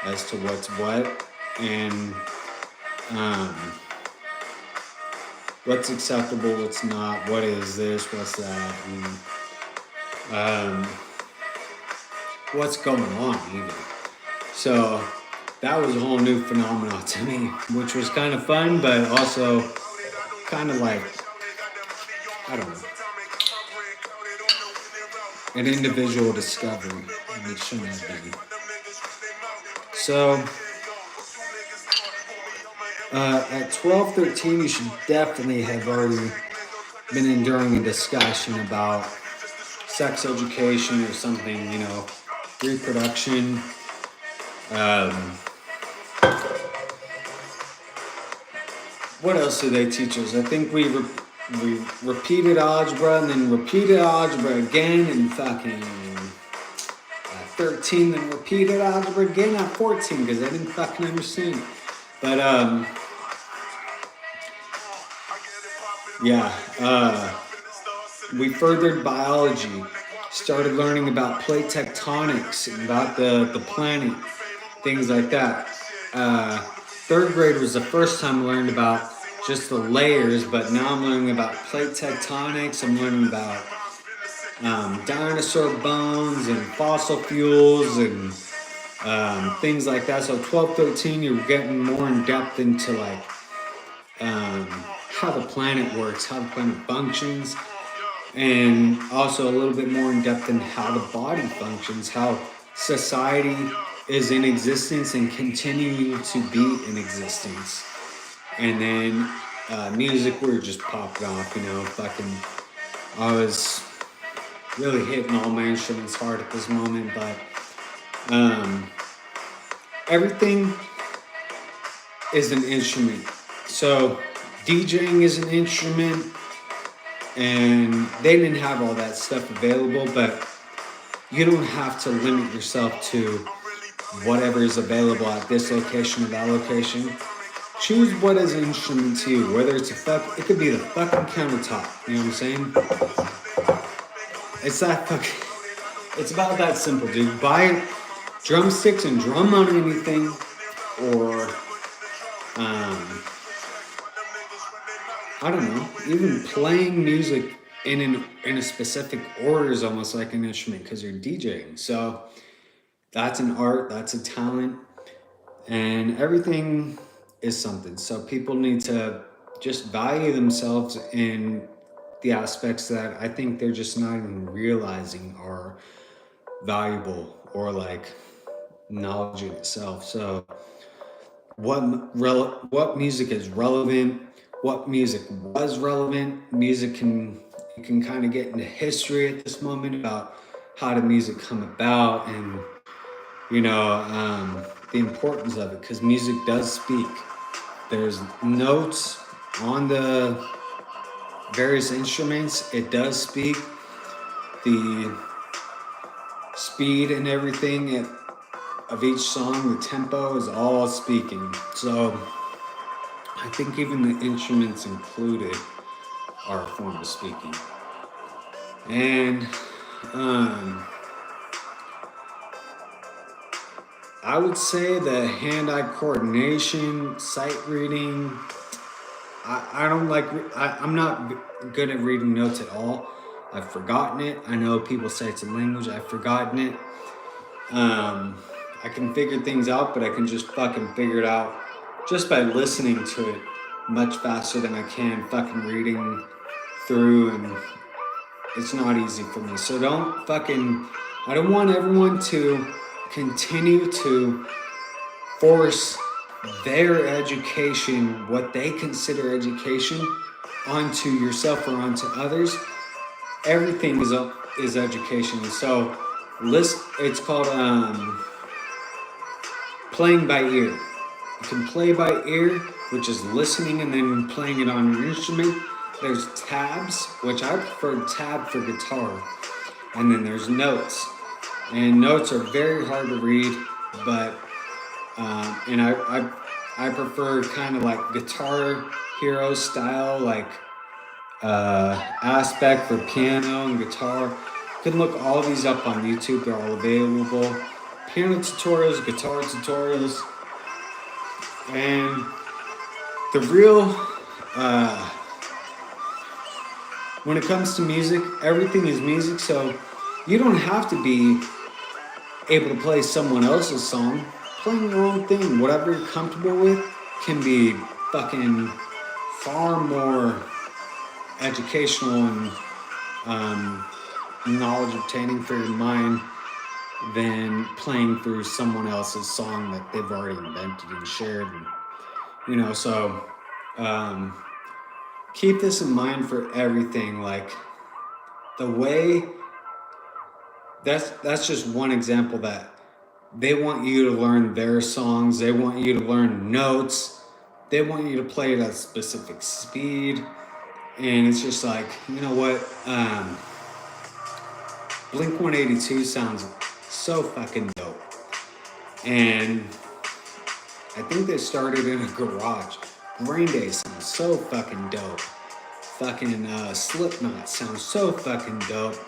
as to what's what and what's acceptable, what's not, what is this, what's that, and what's going on even. So that was a whole new phenomenon to me, which was kind of fun, but also kind of like, I don't know, an individual discovery, and it shouldn't have been. So at 12, 13, you should definitely have already been enduring a discussion about sex education or something, reproduction. What else do they teach us? I think we repeated algebra and then repeated algebra again and fucking at 13, then repeated algebra again at 14 because I didn't fucking understand. But we furthered biology, started learning about plate tectonics, about the planet, things like that. Third grade was the first time I learned about just the layers, but now I'm learning about plate tectonics. I'm learning about dinosaur bones and fossil fuels and things like that. So 12, 13, you're getting more in depth into like how the planet works, how the planet functions, and also a little bit more in depth in how the body functions, how society is in existence and continuing to be in existence. And then music, we were just popping off, I was really hitting all my instruments hard at this moment, but everything is an instrument. So DJing is an instrument, and they didn't have all that stuff available, but you don't have to limit yourself to whatever is available at this location or that location. Choose what is an instrument to you, whether it's it could be the fucking countertop, you know what I'm saying? It's about that simple, dude. Buy drumsticks and drum on anything, or, I don't know, even playing music in a specific order is almost like an instrument because you're DJing. So that's an art, that's a talent, and everything is something. So people need to just value themselves in the aspects that I think they're just not even realizing are valuable or like knowledge in itself. So what music is relevant, what music was relevant. Music can you can kind of get into history at this moment about how did music come about and you know the importance of it because music does speak. There's notes on the various instruments. It does speak. The speed and everything of each song, the tempo is all speaking. So I think even the instruments included are a form of speaking. And I would say the hand-eye coordination, sight reading. I don't like. I'm not good at reading notes at all. I've forgotten it. I know people say it's a language. I've forgotten it. I can figure things out, but I can just fucking figure it out just by listening to it much faster than I can fucking reading through, and it's not easy for me. So I don't want everyone to continue to force their education, what they consider education, onto yourself or onto others. Everything is education. So it's called playing by ear. You can play by ear, which is listening and then playing it on your instrument. There's tabs, which I prefer tab for guitar. And then there's notes. And notes are very hard to read, but and I prefer kind of like Guitar Hero style, like aspect for piano and guitar. You can look all these up on YouTube. They're all available. Piano tutorials, guitar tutorials, and the real when it comes to music, everything is music. So you don't have to be able to play someone else's song. Playing your own thing, whatever you're comfortable with, can be fucking far more educational and knowledge obtaining for your mind than playing through someone else's song that they've already invented and shared. And, so keep this in mind for everything. Like the way that's just one example that they want you to learn their songs. They want you to learn notes. They want you to play at a specific speed. And it's just like, you know what? Blink 182 sounds so fucking dope. And I think they started in a garage. Green Day sounds so fucking dope. Fucking Slipknot sounds so fucking dope.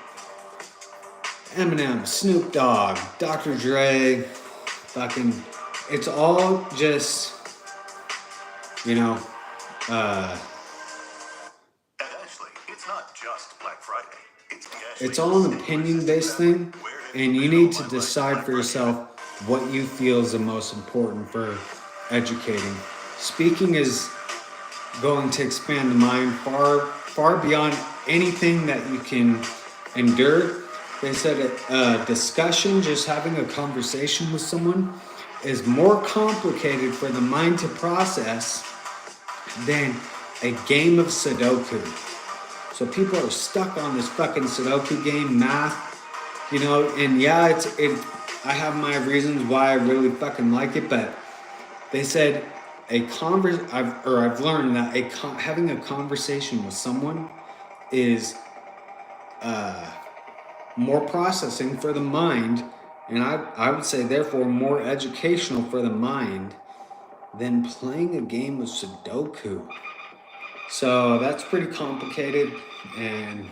Eminem, Snoop Dogg, Dr. Dre, fucking, it's all just, At Ashley, it's not just Black Friday. It's all an opinion-based thing, and you need to decide for yourself what you feel is the most important for educating. Speaking is going to expand the mind far beyond anything that you can endure. They said a discussion, just having a conversation with someone, is more complicated for the mind to process than a game of Sudoku. So people are stuck on this fucking Sudoku game, math, and yeah, I have my reasons why I really fucking like it, but they said I've learned that having a conversation with someone is more processing for the mind, and I would say therefore more educational for the mind than playing a game of Sudoku. So that's pretty complicated and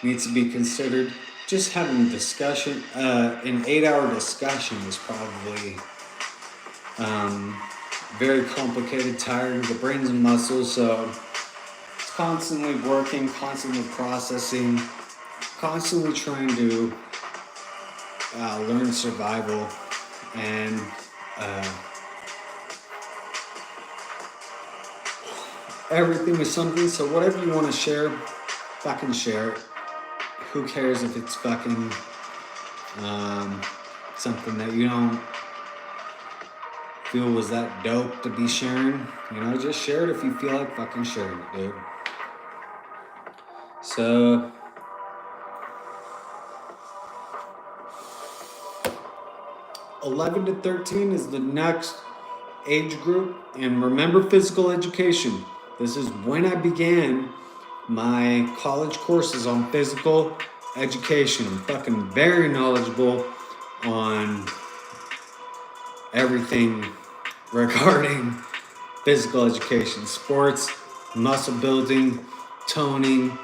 needs to be considered. Just having a discussion, an 8-hour discussion is probably very complicated, tiring the brains and muscles. So constantly working, constantly processing, constantly trying to learn survival and everything is something. So whatever you want to share, fucking share it. Who cares if it's fucking something that you don't feel was that dope to be sharing? You know, just share it if you feel like fucking sharing it, dude. So 11 to 13 is the next age group. And remember physical education. This is when I began my college courses on physical education. I'm fucking very knowledgeable on everything regarding physical education, sports, muscle building, toning,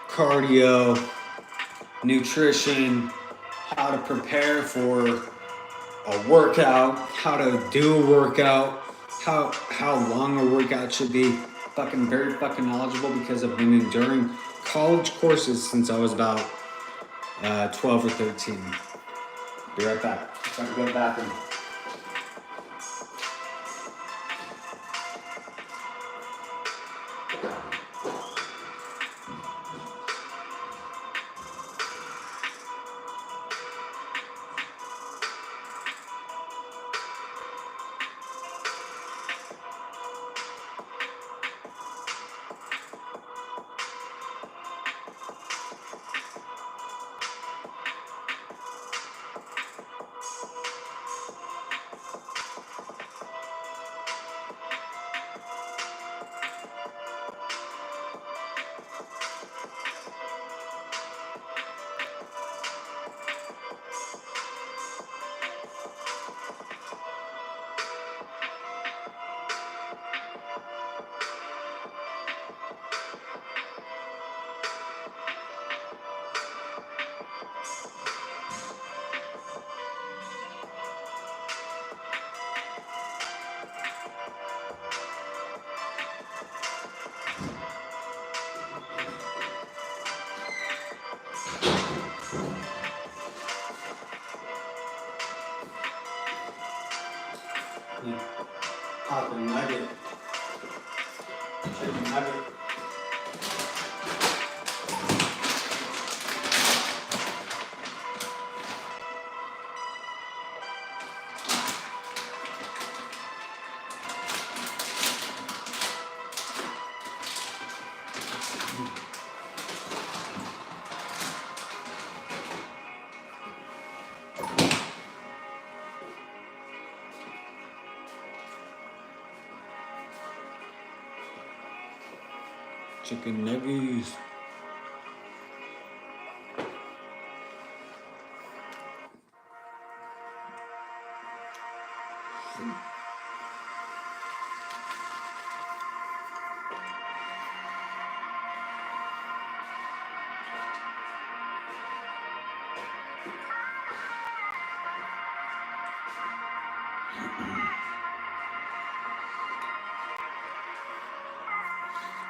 cardio, nutrition, how to prepare for a workout, how to do a workout, how long a workout should be. Fucking very fucking knowledgeable because I've been enduring college courses since I was about 12 or 13. Be right back. If I can go to the bathroom. Pop a nugget. Chicken nugget. Chicken nuggets.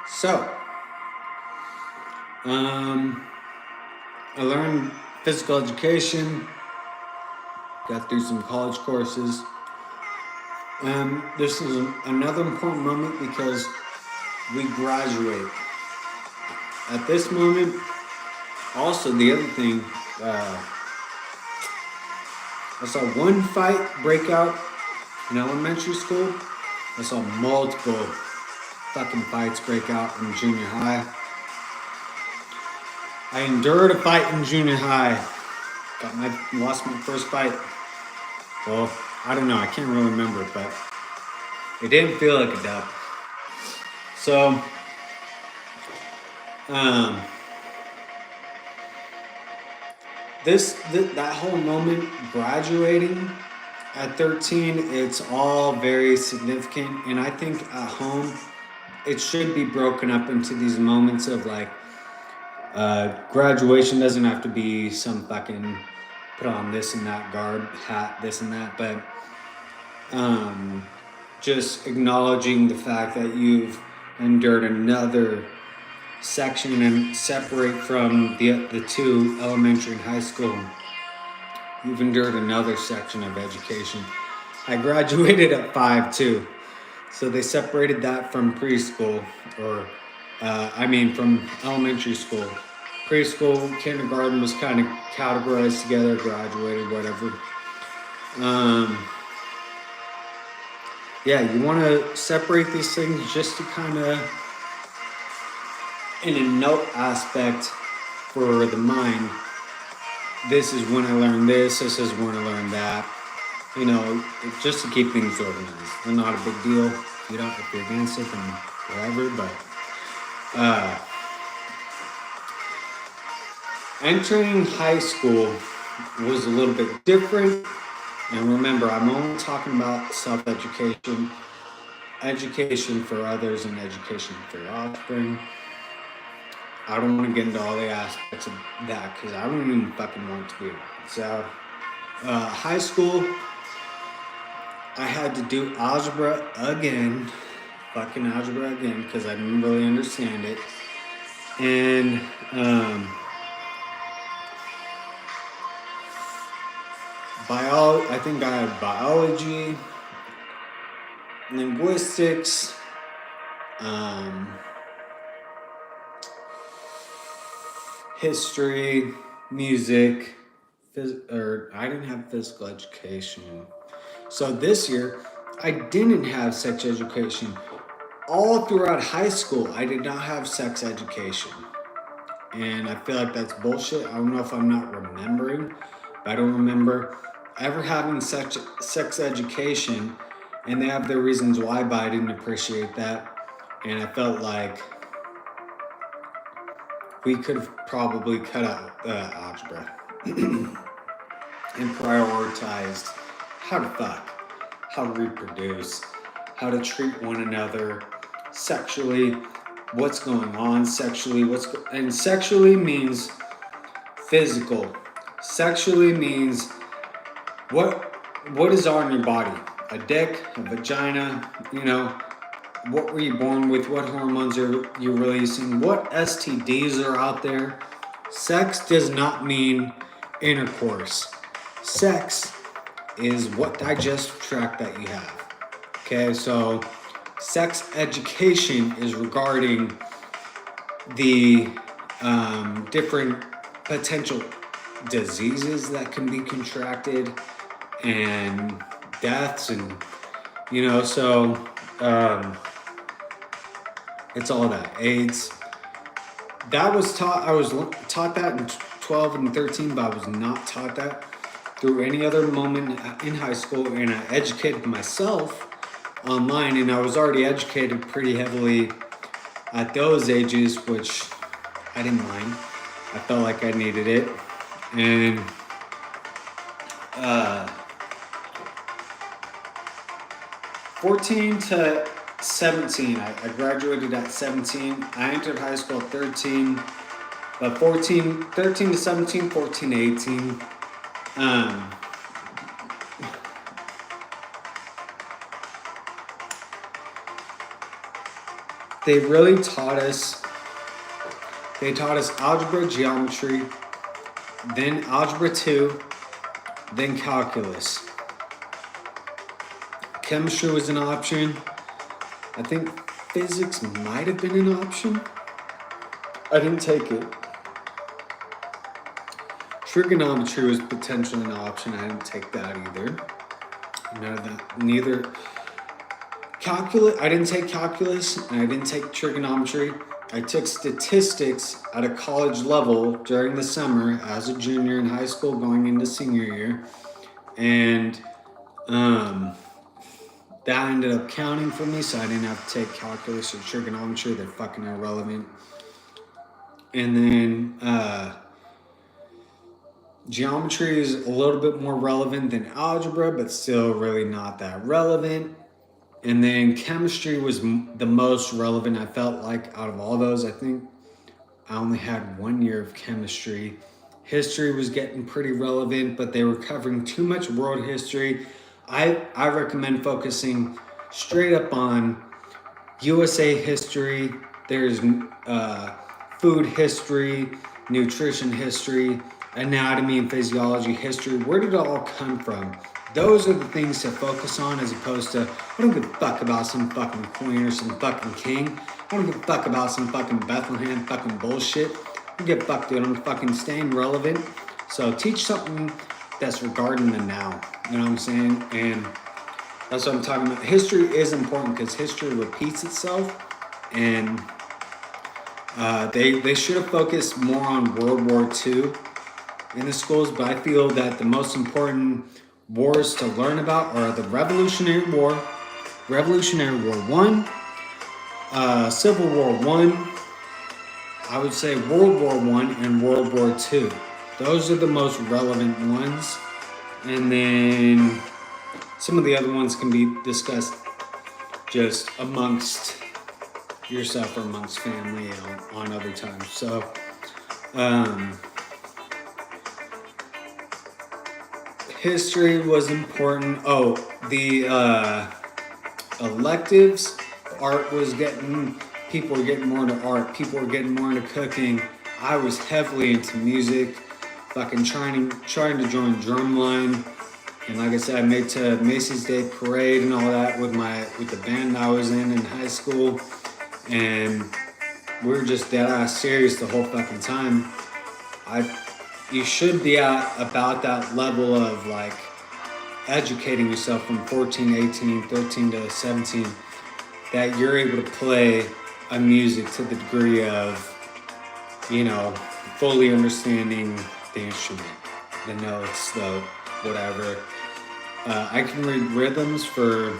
So, I learned physical education, got through some college courses. This is another important moment because we graduate. At this moment, also the other thing, I saw one fight break out in elementary school. I saw multiple fucking fights break out in junior high. I endured a fight in junior high. Lost my first fight. Well, I don't know. I can't really remember, but it didn't feel like a dub. So, that whole moment graduating at 13, it's all very significant, and I think at home it should be broken up into these moments of like graduation doesn't have to be some fucking put on this and that garb, hat, this and that, but just acknowledging the fact that you've endured another section and separate from the two, elementary and high school. You've endured another section of education. I graduated at 5 too. So they separated that from preschool, or from elementary school. Preschool, kindergarten was kind of categorized together, graduated, whatever. Yeah, you want to separate these things just to kind of, in a note aspect for the mind, this is when I learned this is when I learned that. You know, just to keep things organized. They're not a big deal. If you're against it, then whatever, but entering high school was a little bit different. And remember, I'm only talking about self-education, education for others, and education for your offspring. I don't want to get into all the aspects of that because I don't even fucking want to be around. So, high school, I had to do algebra again, because I didn't really understand it. And I think I had biology, linguistics, history, music, I didn't have physical education. So this year, I didn't have sex education. All throughout high school, I did not have sex education. And I feel like that's bullshit. I don't know if I'm not remembering, but I don't remember ever having sex education. And they have their reasons why, but I didn't appreciate that. And I felt like we could have probably cut out algebra and prioritized how to fuck, how to reproduce, how to treat one another sexually, what's going on sexually, and sexually means physical. Sexually means what is on your body? A dick, a vagina, what were you born with? What hormones are you releasing? What STDs are out there? Sex does not mean intercourse. Sex is what digestive tract that you have. Okay, so sex education is regarding the different potential diseases that can be contracted and deaths, and so it's all that. AIDS. That was taught. I was taught that in 12 and 13, but I was not taught that through any other moment in high school, and I educated myself online, and I was already educated pretty heavily at those ages, which I didn't mind. I felt like I needed it. And 14 to 17, I graduated at 17. I entered high school at 13, but 13 to 17, 14 to 18. They really taught us algebra, geometry, then algebra 2, then calculus. Chemistry was an option. I think physics might have been an option. I didn't take it. Trigonometry was potentially an option. I didn't take that either. None of that. Neither. Calculus. I didn't take calculus, and I didn't take trigonometry. I took statistics at a college level during the summer as a junior in high school going into senior year. And that ended up counting for me, so I didn't have to take calculus or trigonometry. They're fucking irrelevant. And then geometry is a little bit more relevant than algebra, but still really not that relevant. And then chemistry was the most relevant, I felt like, out of all those. I think I only had 1 year of chemistry. History was getting pretty relevant, but they were covering too much world history. I recommend focusing straight up on USA history. There's food history, nutrition history, anatomy and physiology history. Where did it all come from? Those are the things to focus on, as opposed to, I don't give a fuck about some fucking queen or some fucking king. I don't give a fuck about some fucking Bethlehem fucking bullshit. I don't give a fuck, dude. I'm fucking staying relevant. So teach something that's regarding the now. You know what I'm saying? And that's what I'm talking about. History is important because history repeats itself. And they should have focused more on World War II in the schools. But I feel that the most important wars to learn about are the Revolutionary War, Revolutionary War One, Civil War One, I would say World War One and World War II. Those are the most relevant ones. And then some of the other ones can be discussed just amongst yourself or amongst family on other times. So, history was important. Oh, the electives, art was getting, people were getting more into art, people were getting more into cooking. I was heavily into music, fucking trying to join drumline. And like I said, I made to Macy's Day Parade and all that with the band I was in high school. And we were just dead ass serious the whole fucking time. You should be at about that level of like educating yourself from 14, 18, 13 to 17, that you're able to play a music to the degree of, you know, fully understanding the instrument, the notes, the whatever. I can read rhythms for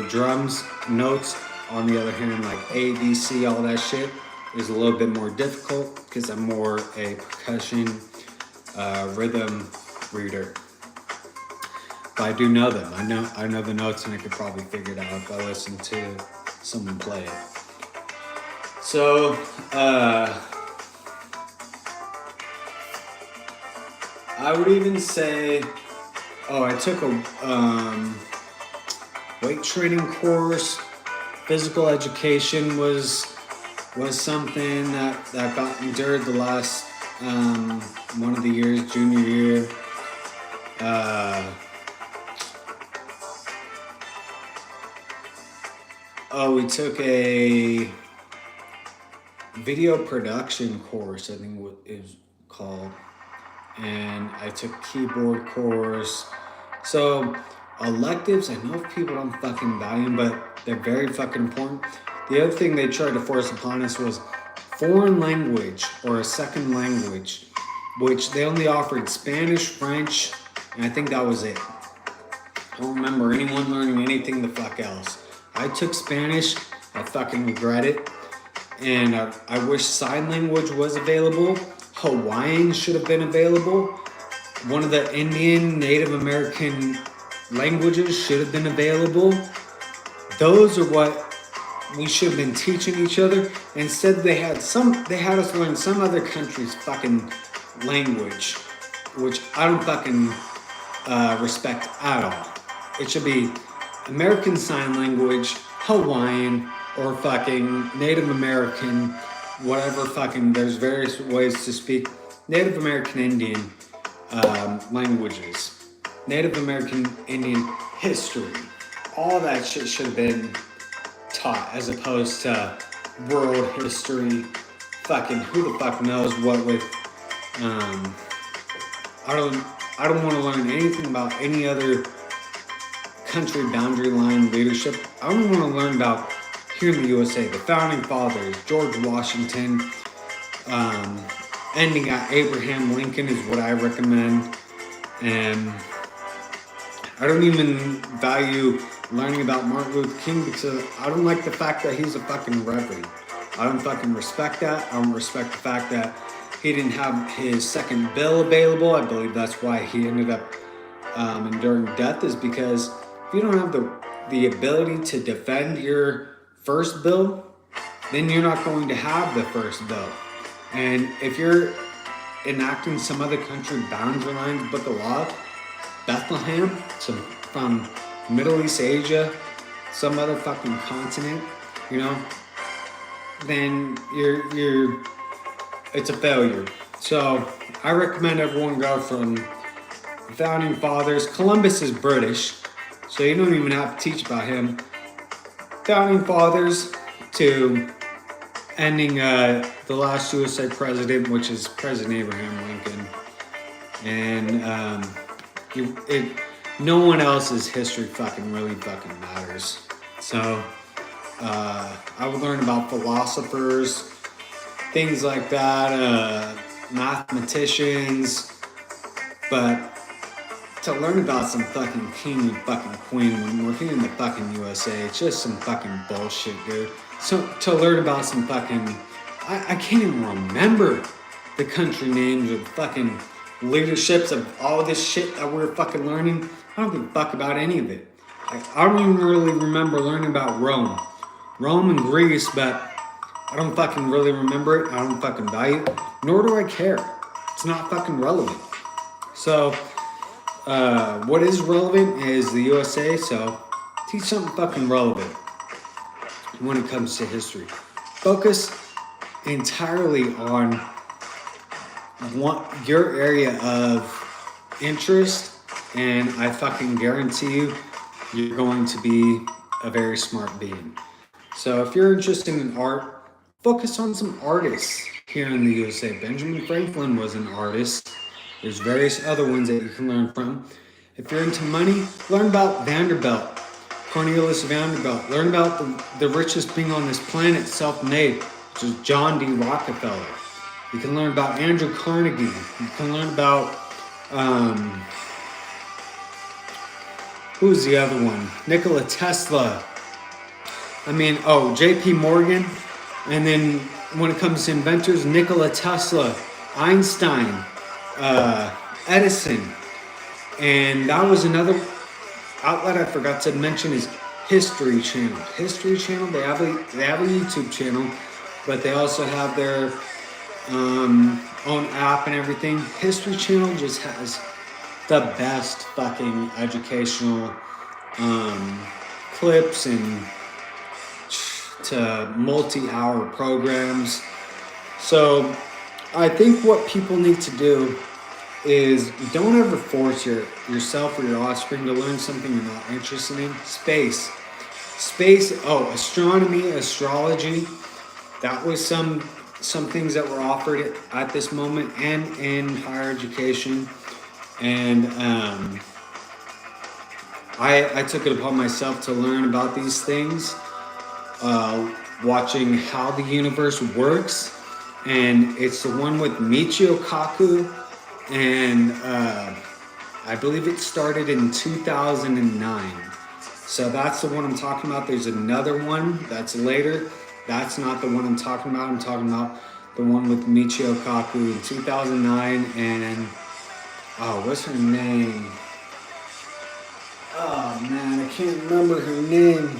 drums. Notes, on the other hand, like A, B, C, all that shit is a little bit more difficult because I'm more a percussion rhythm reader. But I do know them. I know the notes, and I could probably figure it out if I listen to someone play it. So I would even say, I took a weight training course. Physical education was something that got endured the last one of the years, junior year. We took a video production course, I think what it was called. And I took keyboard course. So electives, I know if people don't fucking value them, but they're very fucking important. The other thing they tried to force upon us was foreign language or a second language, which they only offered Spanish, French, and I think that was it. I don't remember anyone learning anything the fuck else. I took Spanish, I fucking regret it. And I wish sign language was available. Hawaiian should have been available. One of the Indian, Native American languages should have been available. Those are what we should have been teaching each other. Instead, they had us learn some other country's fucking language, which I don't fucking respect at all. It should be American Sign Language, Hawaiian, or fucking Native American, whatever fucking, there's various ways to speak Native American Indian languages. Native American Indian history. All that shit should have been taught as opposed to world history. Fucking who the fuck knows what with I don't want to learn anything about any other country boundary line leadership. I only want to learn about here in the USA, the founding fathers, George Washington, ending at Abraham Lincoln is what I recommend. And I don't even value learning about Martin Luther King because I don't like the fact that he's a fucking reverend. I don't fucking respect that. I don't respect the fact that he didn't have his second bill available. I believe that's why he ended up enduring death, is because if you don't have the ability to defend your first bill, then you're not going to have the first bill. And if you're enacting some other country boundary lines, book of law, Bethlehem, from Middle East Asia, some other fucking continent, you know, then it's a failure. So I recommend everyone go from founding fathers. Columbus is British, so you don't even have to teach about him. Founding fathers to ending the last USA president, which is President Abraham Lincoln, and no one else's history fucking really fucking matters. So I would learn about philosophers, things like that, mathematicians, but to learn about some fucking king and fucking queen when we're here in the fucking USA, it's just some fucking bullshit, dude. So to learn about some fucking, I can't even remember the country names or fucking leaderships of all this shit that we're fucking learning. I don't give a fuck about any of it. I don't even really remember learning about Rome and Greece, but I don't fucking really remember it. I don't fucking value it, nor do I care. It's not fucking relevant. So, what is relevant is the USA, so teach something fucking relevant when it comes to history. Focus entirely on your area of interest, and I fucking guarantee you, you're going to be a very smart being. So if you're interested in art, focus on some artists here in the USA. Benjamin Franklin was an artist. There's various other ones that you can learn from. If you're into money, learn about Vanderbilt, Cornelius Vanderbilt. Learn about the richest being on this planet, self-made, which is John D. Rockefeller. You can learn about Andrew Carnegie. You can learn about, who's the other one? Nikola Tesla. J.P. Morgan. And then when it comes to inventors, Nikola Tesla, Einstein, Edison. And that was another outlet I forgot to mention is History Channel. History Channel, they have a YouTube channel, but they also have their own app and everything. History Channel just has the best fucking educational clips and to multi-hour programs. So I think what people need to do is don't ever force yourself or your offspring to learn something you're not interested in. Space, astronomy, astrology. That was some things that were offered at this moment and in higher education. And I took it upon myself to learn about these things, watching how the universe works. And it's the one with Michio Kaku. And I believe it started in 2009. So that's the one I'm talking about. There's another one that's later. That's not the one I'm talking about. I'm talking about the one with Michio Kaku in 2009. And, what's her name? Oh, man, I can't remember her name.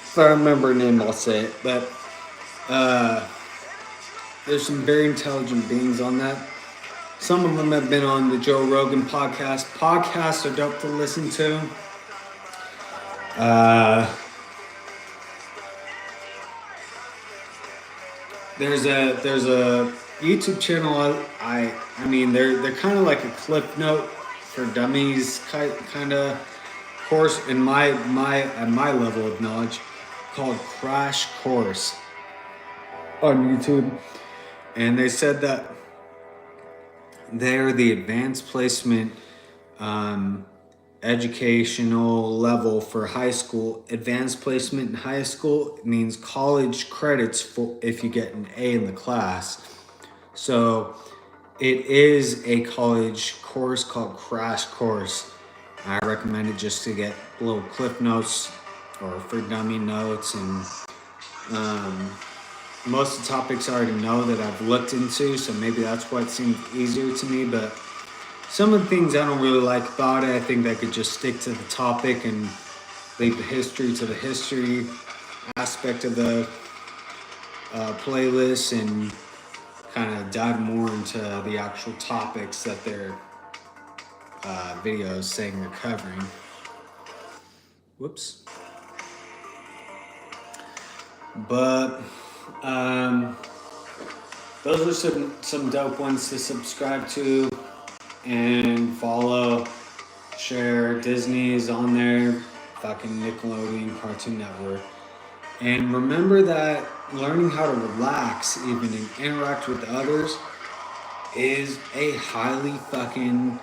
If I remember her name, I'll say it. But, there's some very intelligent beings on that. Some of them have been on the Joe Rogan podcast. Podcasts are dope to listen to. There's a YouTube channel. I mean they're kind of like a Cliff Note for dummies kind of course in my level of knowledge, called Crash Course on YouTube. And they said that they're the advanced placement educational level for high school. Advanced placement in high school means college credits for if you get an A in the class. So it is a college course called Crash Course. I recommend it just to get little clip notes or for dummy notes, and most of the topics I already know that I've looked into, so maybe that's why it seemed easier to me. But some of the things I don't really like about it, I think I could just stick to the topic and leave the history to the history aspect of the playlist, and kind of dive more into the actual topics that their videos saying they're covering. Whoops. But those are some dope ones to subscribe to and follow. Share. Disney's on there, fucking Nickelodeon, Cartoon Network. And remember that learning how to relax, even and interact with others, is a highly fucking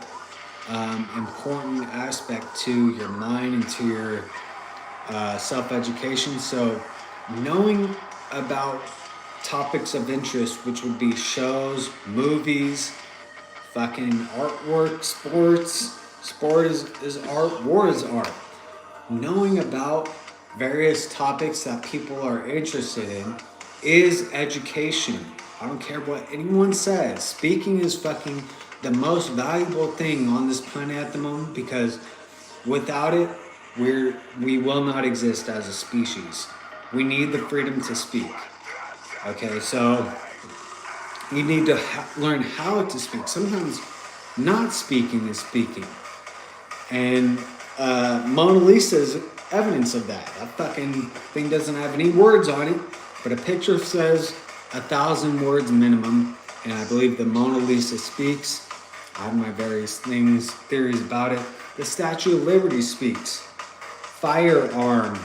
important aspect to your mind and to your self-education. So knowing about topics of interest, which would be shows, movies, fucking artwork, sports. Sport is art, war is art. Knowing about various topics that people are interested in is education. I don't care what anyone says. Speaking is fucking the most valuable thing on this planet at the moment, because without it, we will not exist as a species. We need the freedom to speak. Okay, so you need to learn how to speak. Sometimes not speaking is speaking. And Mona Lisa is evidence of that. That fucking thing doesn't have any words on it, but a picture says 1,000 words minimum. And I believe the Mona Lisa speaks. I have my various theories about it. The Statue of Liberty speaks. Firearm.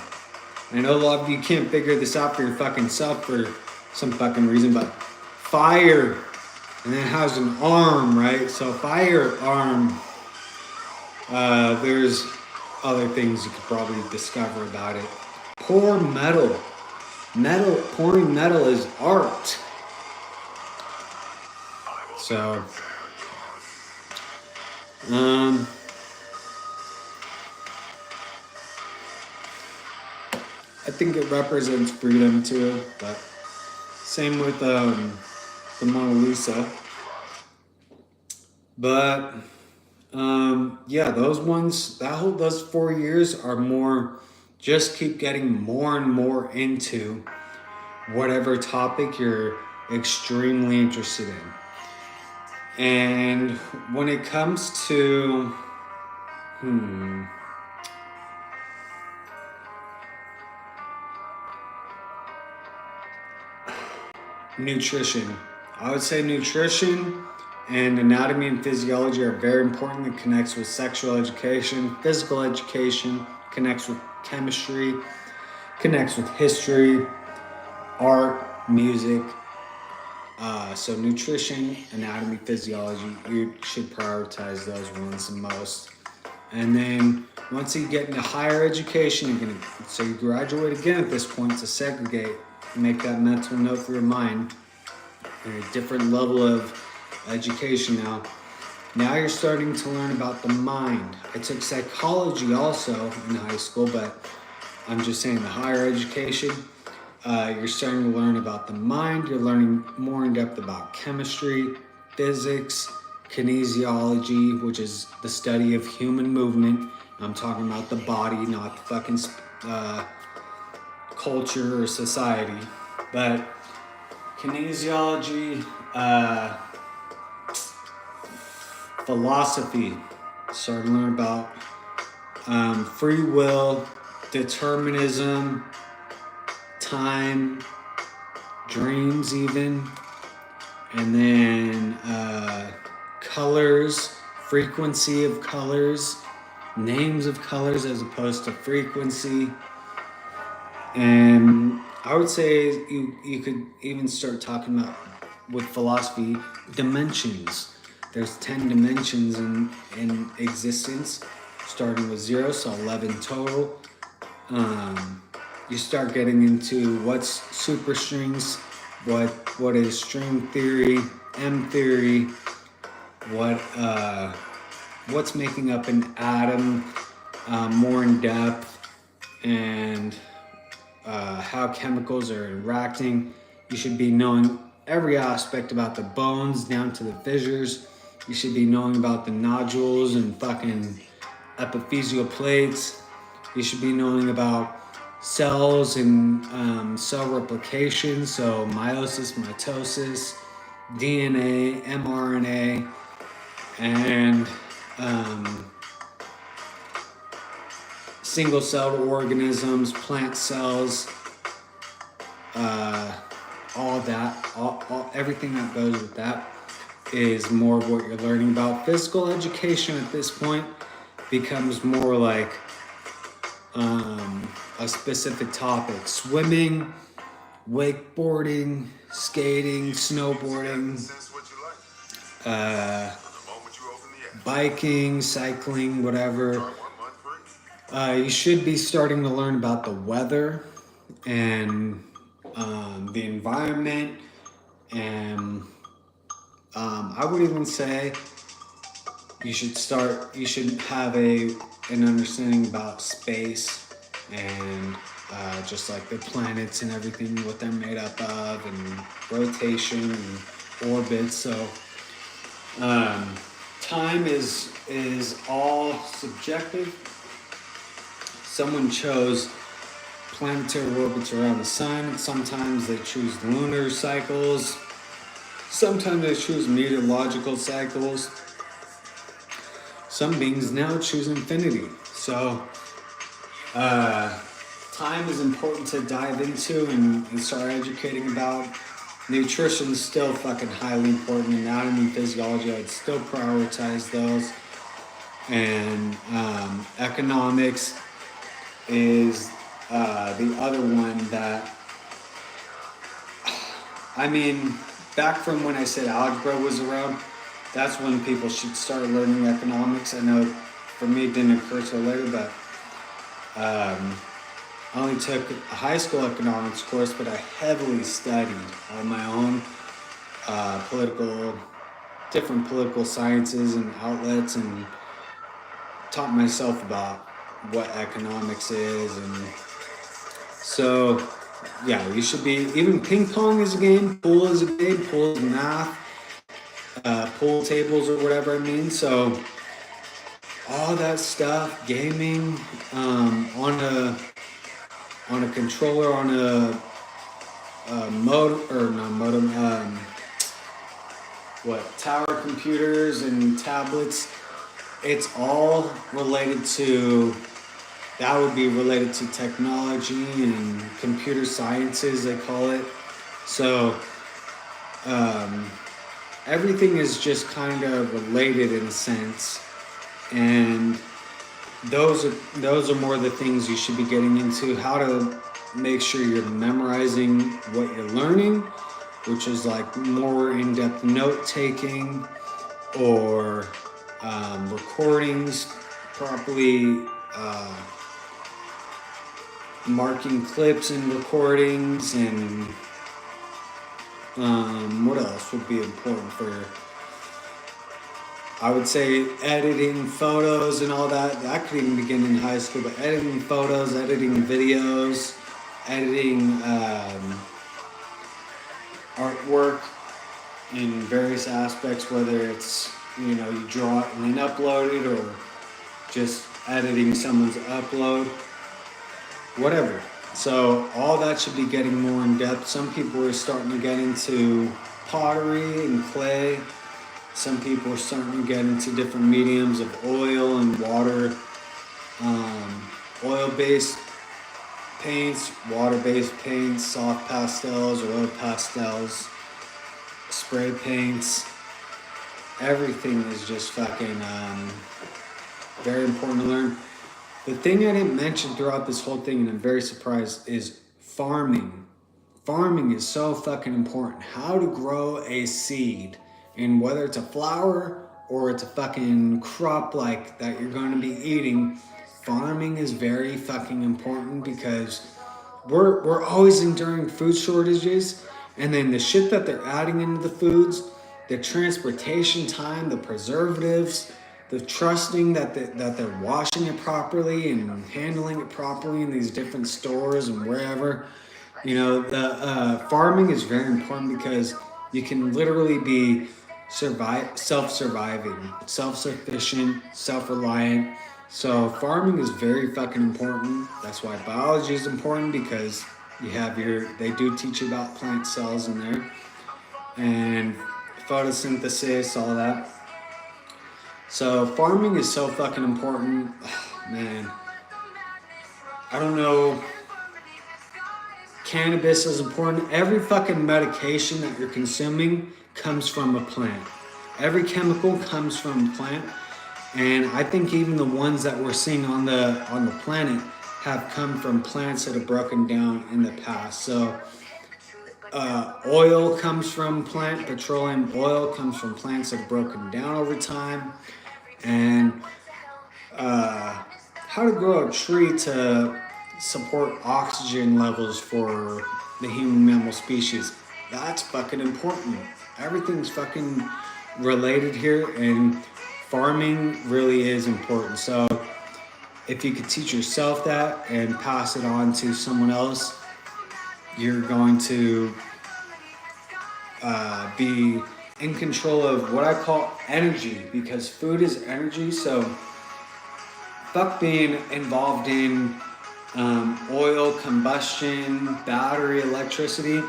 I know a lot of you can't figure this out for your fucking self for some fucking reason, but fire, and then it has an arm, right? So firearm. There's other things you could probably discover about it. Pour metal. Pouring metal is art. So, I think it represents freedom too, but same with the Mona Lisa. But yeah, those ones, those 4 years are more, just keep getting more and more into whatever topic you're extremely interested in. And when it comes to, nutrition. I would say nutrition and anatomy and physiology are very important. It connects with sexual education, physical education, connects with chemistry, connects with history, art, music. So nutrition, anatomy, physiology, you should prioritize those ones the most. And then once you get into higher education, so you graduate again at this point to segregate, make that mental note for your mind. You're at a different level of education now. Now you're starting to learn about the mind. I took psychology also in high school, but I'm just saying the higher education, you're starting to learn about the mind. You're learning more in depth about chemistry, physics, kinesiology, which is the study of human movement. I'm talking about the body, not the fucking culture or society. But kinesiology, philosophy, started to learn about free will, determinism, time, dreams even, and then colors, frequency of colors, names of colors as opposed to frequency. And I would say you could even start talking about, with philosophy, dimensions. There's 10 dimensions in existence, starting with 0, so 11 total. You start getting into what's superstrings, what is string theory, M theory, what's making up an atom, more in depth, and how chemicals are interacting. You should be knowing every aspect about the bones down to the fissures. You should be knowing about the nodules and fucking epiphyseal plates. You should be knowing about cells and cell replication, so meiosis, mitosis, DNA, mRNA, and single-celled organisms, plant cells, all that, everything that goes with that is more of what you're learning about. Physical education at this point becomes more like a specific topic: swimming, wakeboarding, skating, snowboarding, Sense what you like. uh, The moment you open the app. biking, cycling, whatever. Try 1 month free. You should be starting to learn about the weather and the environment, and I would even say you should have an understanding about space and just like the planets and everything, what they're made up of, and rotation and orbit. So time is all subjective. Someone chose planetary orbits around the sun. Sometimes they choose lunar cycles. Sometimes they choose meteorological cycles. Some beings now choose infinity. So, time is important to dive into and start educating about. Nutrition is still fucking highly important. Anatomy, physiology, I'd still prioritize those. And economics is the other one that, I mean, back from when I said algebra was around, that's when people should start learning economics. I know for me it didn't occur till later, but I only took a high school economics course, but I heavily studied on my own different political sciences and outlets, and taught myself about what economics is. And so, yeah, you should be, even ping pong is a game, pool is a game, pool is math, pool tables or whatever I mean. So all that stuff, gaming, on a controller, on a modem, or not modem, tower computers and tablets. It's all related to, that would be related to technology and computer sciences, they call it. So everything is just kind of related in a sense, and those are more the things you should be getting into. How to make sure you're memorizing what you're learning, which is like more in-depth note taking, or recordings properly, marking clips and recordings, and what else would be important for, I would say, editing photos and all that. That could even begin in high school, but editing photos, editing videos, editing artwork in various aspects, whether it's, you draw it and then upload it, or just editing someone's upload, whatever. So all that should be getting more in depth. Some people are starting to get into pottery and clay. Some people are starting to get into different mediums of oil and water, oil-based paints, water-based paints, soft pastels, oil pastels, spray paints. Everything is just fucking very important to learn. The thing I didn't mention throughout this whole thing, and I'm very surprised, is farming. Farming is so fucking important. How to grow a seed, and whether it's a flower or it's a fucking crop like that you're going to be eating, farming is very fucking important, because we're always enduring food shortages, and then the shit that they're adding into the foods, the transportation time, the preservatives, the trusting that they're washing it properly and handling it properly in these different stores and wherever. The farming is very important, because you can literally be self-surviving, self-sufficient, self-reliant. So farming is very fucking important. That's why biology is important, because they do teach you about plant cells in there, and photosynthesis, all that. So farming is so fucking important. Man, I don't know. Cannabis is important. Every fucking medication that you're consuming comes from a plant. Every chemical comes from a plant. And I think even the ones that we're seeing on the planet have come from plants that have broken down in the past. So oil comes from plant, petroleum oil comes from plants that have broken down over time. And how to grow a tree to support oxygen levels for the human mammal species. That's fucking important. Everything's fucking related here, and farming really is important. So if you could teach yourself that and pass it on to someone else, you're going to be in control of what I call energy, because food is energy. So fuck being involved in oil, combustion, battery, electricity.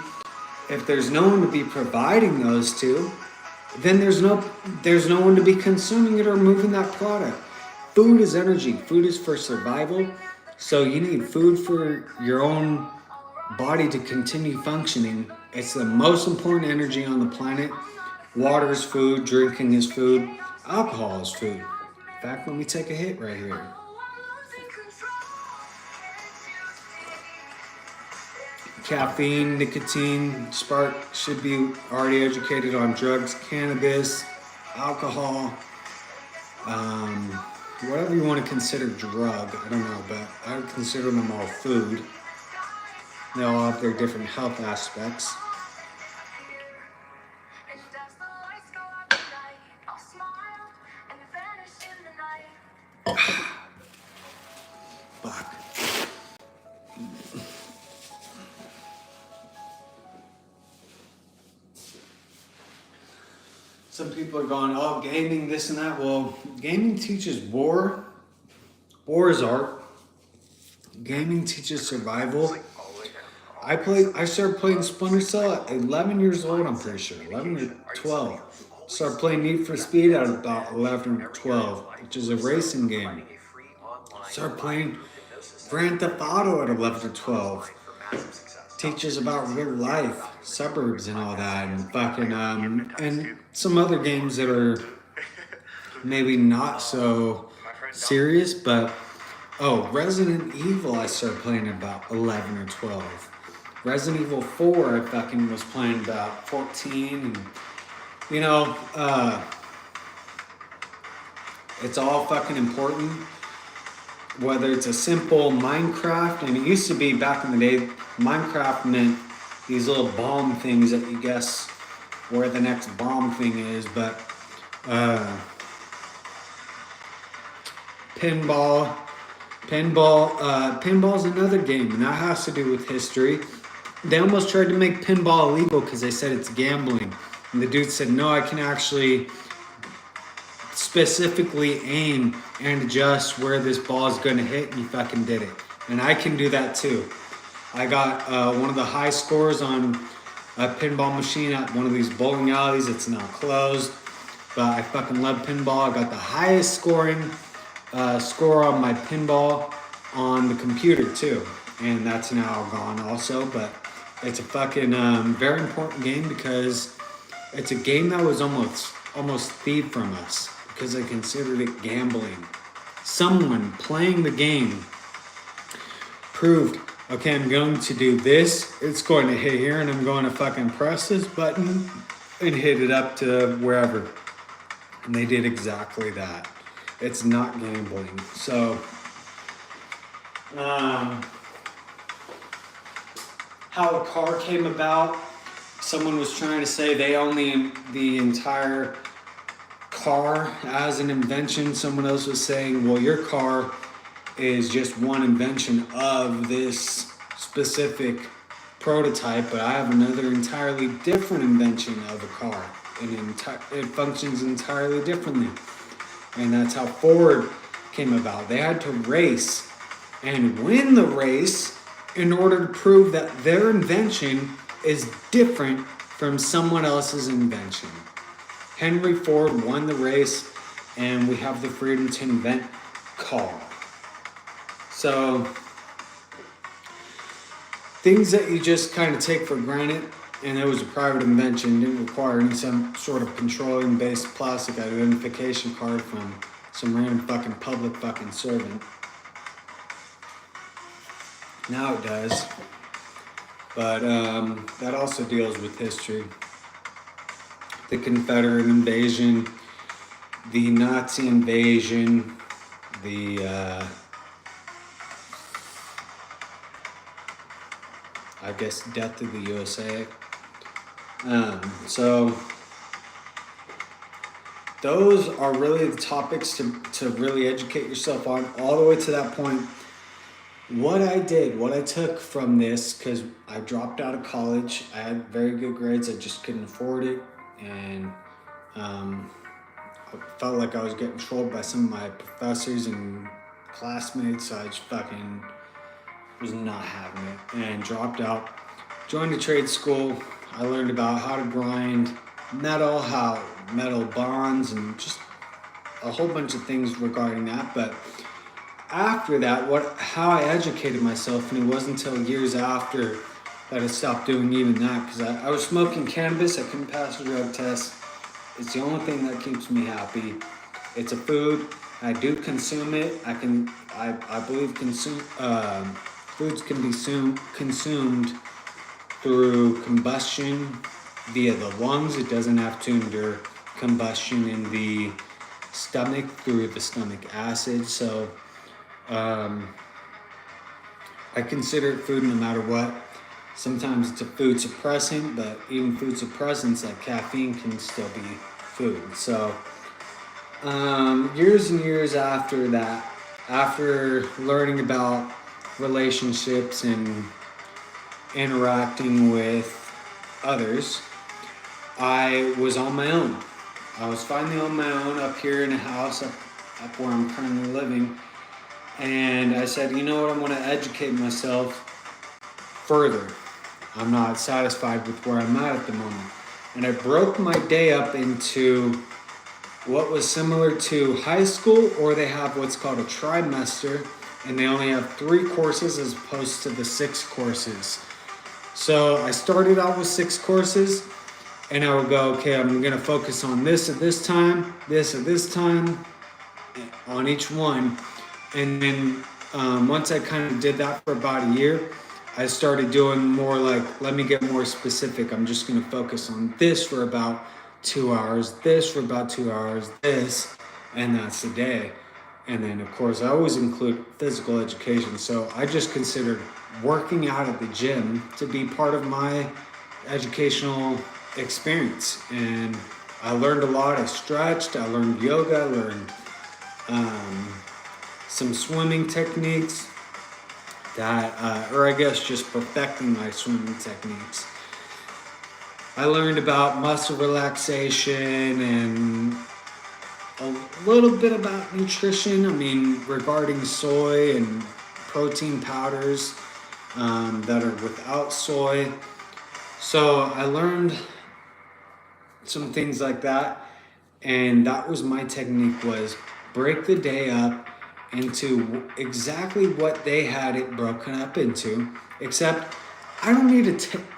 If there's no one to be providing those to, then there's no one to be consuming it or moving that product. Food is energy. Food is for survival. So you need food for your own body to continue functioning. It's the most important energy on the planet. Water is food, drinking is food, alcohol is food. In fact, let me take a hit right here. Caffeine, nicotine, Spark should be already educated on drugs, cannabis, alcohol, whatever you want to consider drug. I don't know, but I would consider them all food. They all have their different health aspects. Fuck. Some people are going, oh, gaming, this and that. Well, gaming teaches war. War is art. Gaming teaches survival. I started playing Splinter Cell at 11 years old, I'm pretty sure. 11 or 12. Started playing Need for Speed at about 11 or 12, which is a racing game. Started playing Grand Theft Auto at 11 or 12. Teaches about real life, suburbs and all that, and fucking and some other games that are maybe not so serious, but Resident Evil I started playing at about 11 or 12. Resident Evil 4 I fucking was playing about 14, and you know, it's all fucking important. Whether it's a simple Minecraft, and it used to be back in the day, Minecraft meant these little bomb things that you guess where the next bomb thing is, but pinball's another game, and that has to do with history. They almost tried to make pinball illegal because they said it's gambling, and the dude said, no, I can actually specifically aim and adjust where this ball is going to hit, and he fucking did it. And I can do that too. I got one of the high scores on a pinball machine at one of these bowling alleys. It's now closed, but I fucking love pinball. I got the highest scoring score on my pinball on the computer too, and that's now gone also. But it's a fucking very important game because it's a game that was almost thieved from us, because they considered it gambling. Someone playing the game proved, okay, I'm going to do this, it's going to hit here, and I'm going to fucking press this button and hit it up to wherever. And they did exactly that. It's not gambling. So, how a car came about, someone was trying to say they own the entire car as an invention. Someone else was saying, well, your car is just one invention of this specific prototype, but I have another entirely different invention of a car, and it functions entirely differently. And that's how Ford came about. They had to race and win the race in order to prove that their invention is different from someone else's invention. Henry Ford won the race, and we have the freedom to invent car. So, things that you just kind of take for granted, and it was a private invention, didn't require any some sort of petroleum-based plastic identification card from some random fucking public fucking servant. Now it does, but that also deals with history. The Confederate invasion, the Nazi invasion, the I guess death of the USA. So those are really the topics to really educate yourself on, all the way to that point. What I took from this, because I dropped out of college, I had very good grades, I just couldn't afford it, and I felt like I was getting trolled by some of my professors and classmates, so I just fucking was not having it and dropped out. Joined a trade school. I learned about how to grind metal, how metal bonds, and just a whole bunch of things regarding that. But after that, how I educated myself, and it wasn't until years after that I stopped doing even that, because I was smoking cannabis. I couldn't pass a drug test. It's the only thing that keeps me happy. It's a food. I do consume it. I believe foods can be consumed through combustion via the lungs. It doesn't have to endure combustion in the stomach through the stomach acid. So I consider it food no matter what. Sometimes it's a food suppressant, but even food suppressants like caffeine can still be food. So years and years after that, after learning about relationships and interacting with others, I was on my own. I was finally on my own up here in a house up where I'm currently living. And I said, you know what, I'm going to educate myself further. I'm not satisfied with where I'm at the moment. And I broke my day up into what was similar to high school, or they have what's called a trimester, and they only have 3 courses as opposed to the 6 courses. So I started out with 6 courses, and I would go, okay, I'm going to focus on this at this time, this at this time, on each one. And then once I kind of did that for about a year, I started doing more like, let me get more specific. I'm just going to focus on this for about 2 hours, this for about 2 hours, this, and that's the day. And then, of course, I always include physical education. So I just considered working out at the gym to be part of my educational experience. And I learned a lot. I stretched, I learned yoga, I learned some swimming techniques that, or I guess just perfecting my swimming techniques. I learned about muscle relaxation and a little bit about nutrition. I mean, regarding soy and protein powders that are without soy. So I learned some things like that, and that was my technique, was break the day up into exactly what they had it broken up into, except I don't need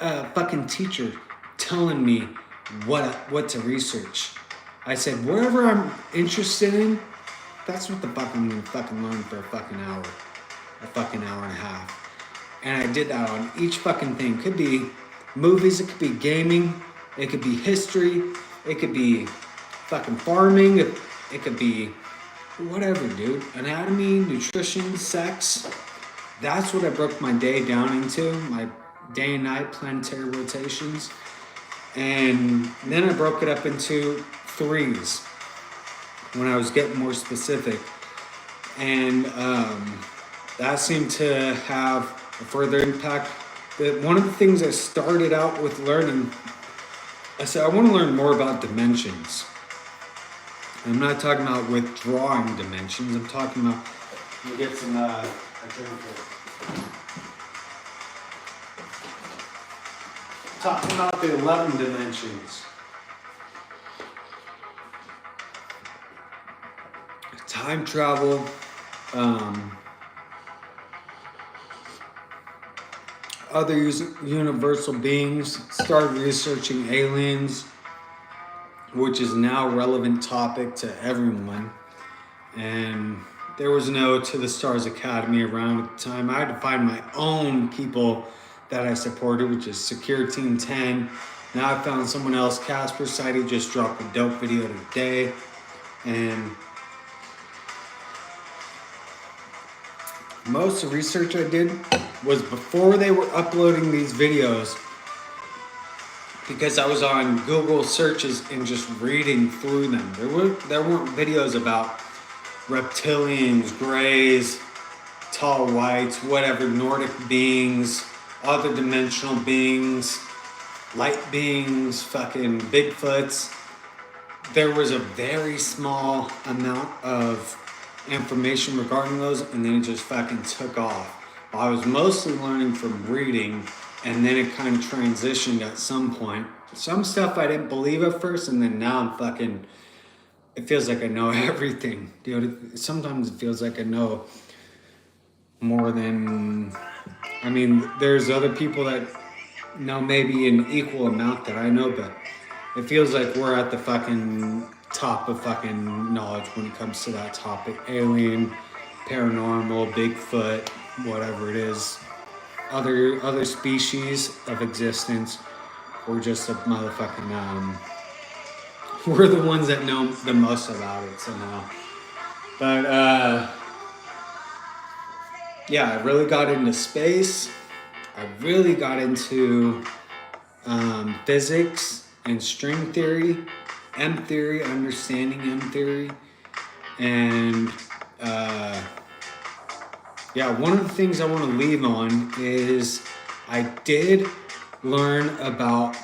a fucking teacher telling me what to research. I said, wherever I'm interested in, that's what the fuck I'm gonna fucking learn for a fucking hour and a half. And I did that on each fucking thing. Could be movies, it could be gaming, it could be history, it could be fucking farming, it could be whatever, dude. Anatomy, nutrition, sex. That's what I broke my day down into, my day and night planetary rotations. And then I broke it up into 3s when I was getting more specific. And that seemed to have a further impact. One of the things I started out with learning, I said, I want to learn more about dimensions. I'm not talking about withdrawing dimensions. I'm talking about, let me get some, a drink here. Talking about the 11 dimensions. Time travel, other universal beings, started researching aliens, which is now a relevant topic to everyone. And there was no To the Stars Academy around at the time. I had to find my own people that I supported, which is Secure Team 10. Now I found someone else. Casper Sighty just dropped a dope video today. And most of the research I did was before they were uploading these videos, because I was on Google searches and just reading through them. There weren't videos about reptilians, greys, tall whites, whatever, Nordic beings, other dimensional beings, light beings, fucking Bigfoots. There was a very small amount of information regarding those, and then it just fucking took off. I was mostly learning from reading, and then it kind of transitioned at some point. Some stuff I didn't believe at first, and then now I'm fucking, it feels like I know everything. Dude, sometimes it feels like I know more than, I mean, there's other people that know maybe an equal amount that I know, but it feels like we're at the fucking top of fucking knowledge when it comes to that topic. Alien, paranormal, Bigfoot, whatever it is. Other species of existence. We're just a motherfucking, we're the ones that know the most about it somehow. But, yeah, I really got into space. I really got into physics and string theory, M theory, understanding M theory. And yeah, one of the things I want to leave on is I did learn about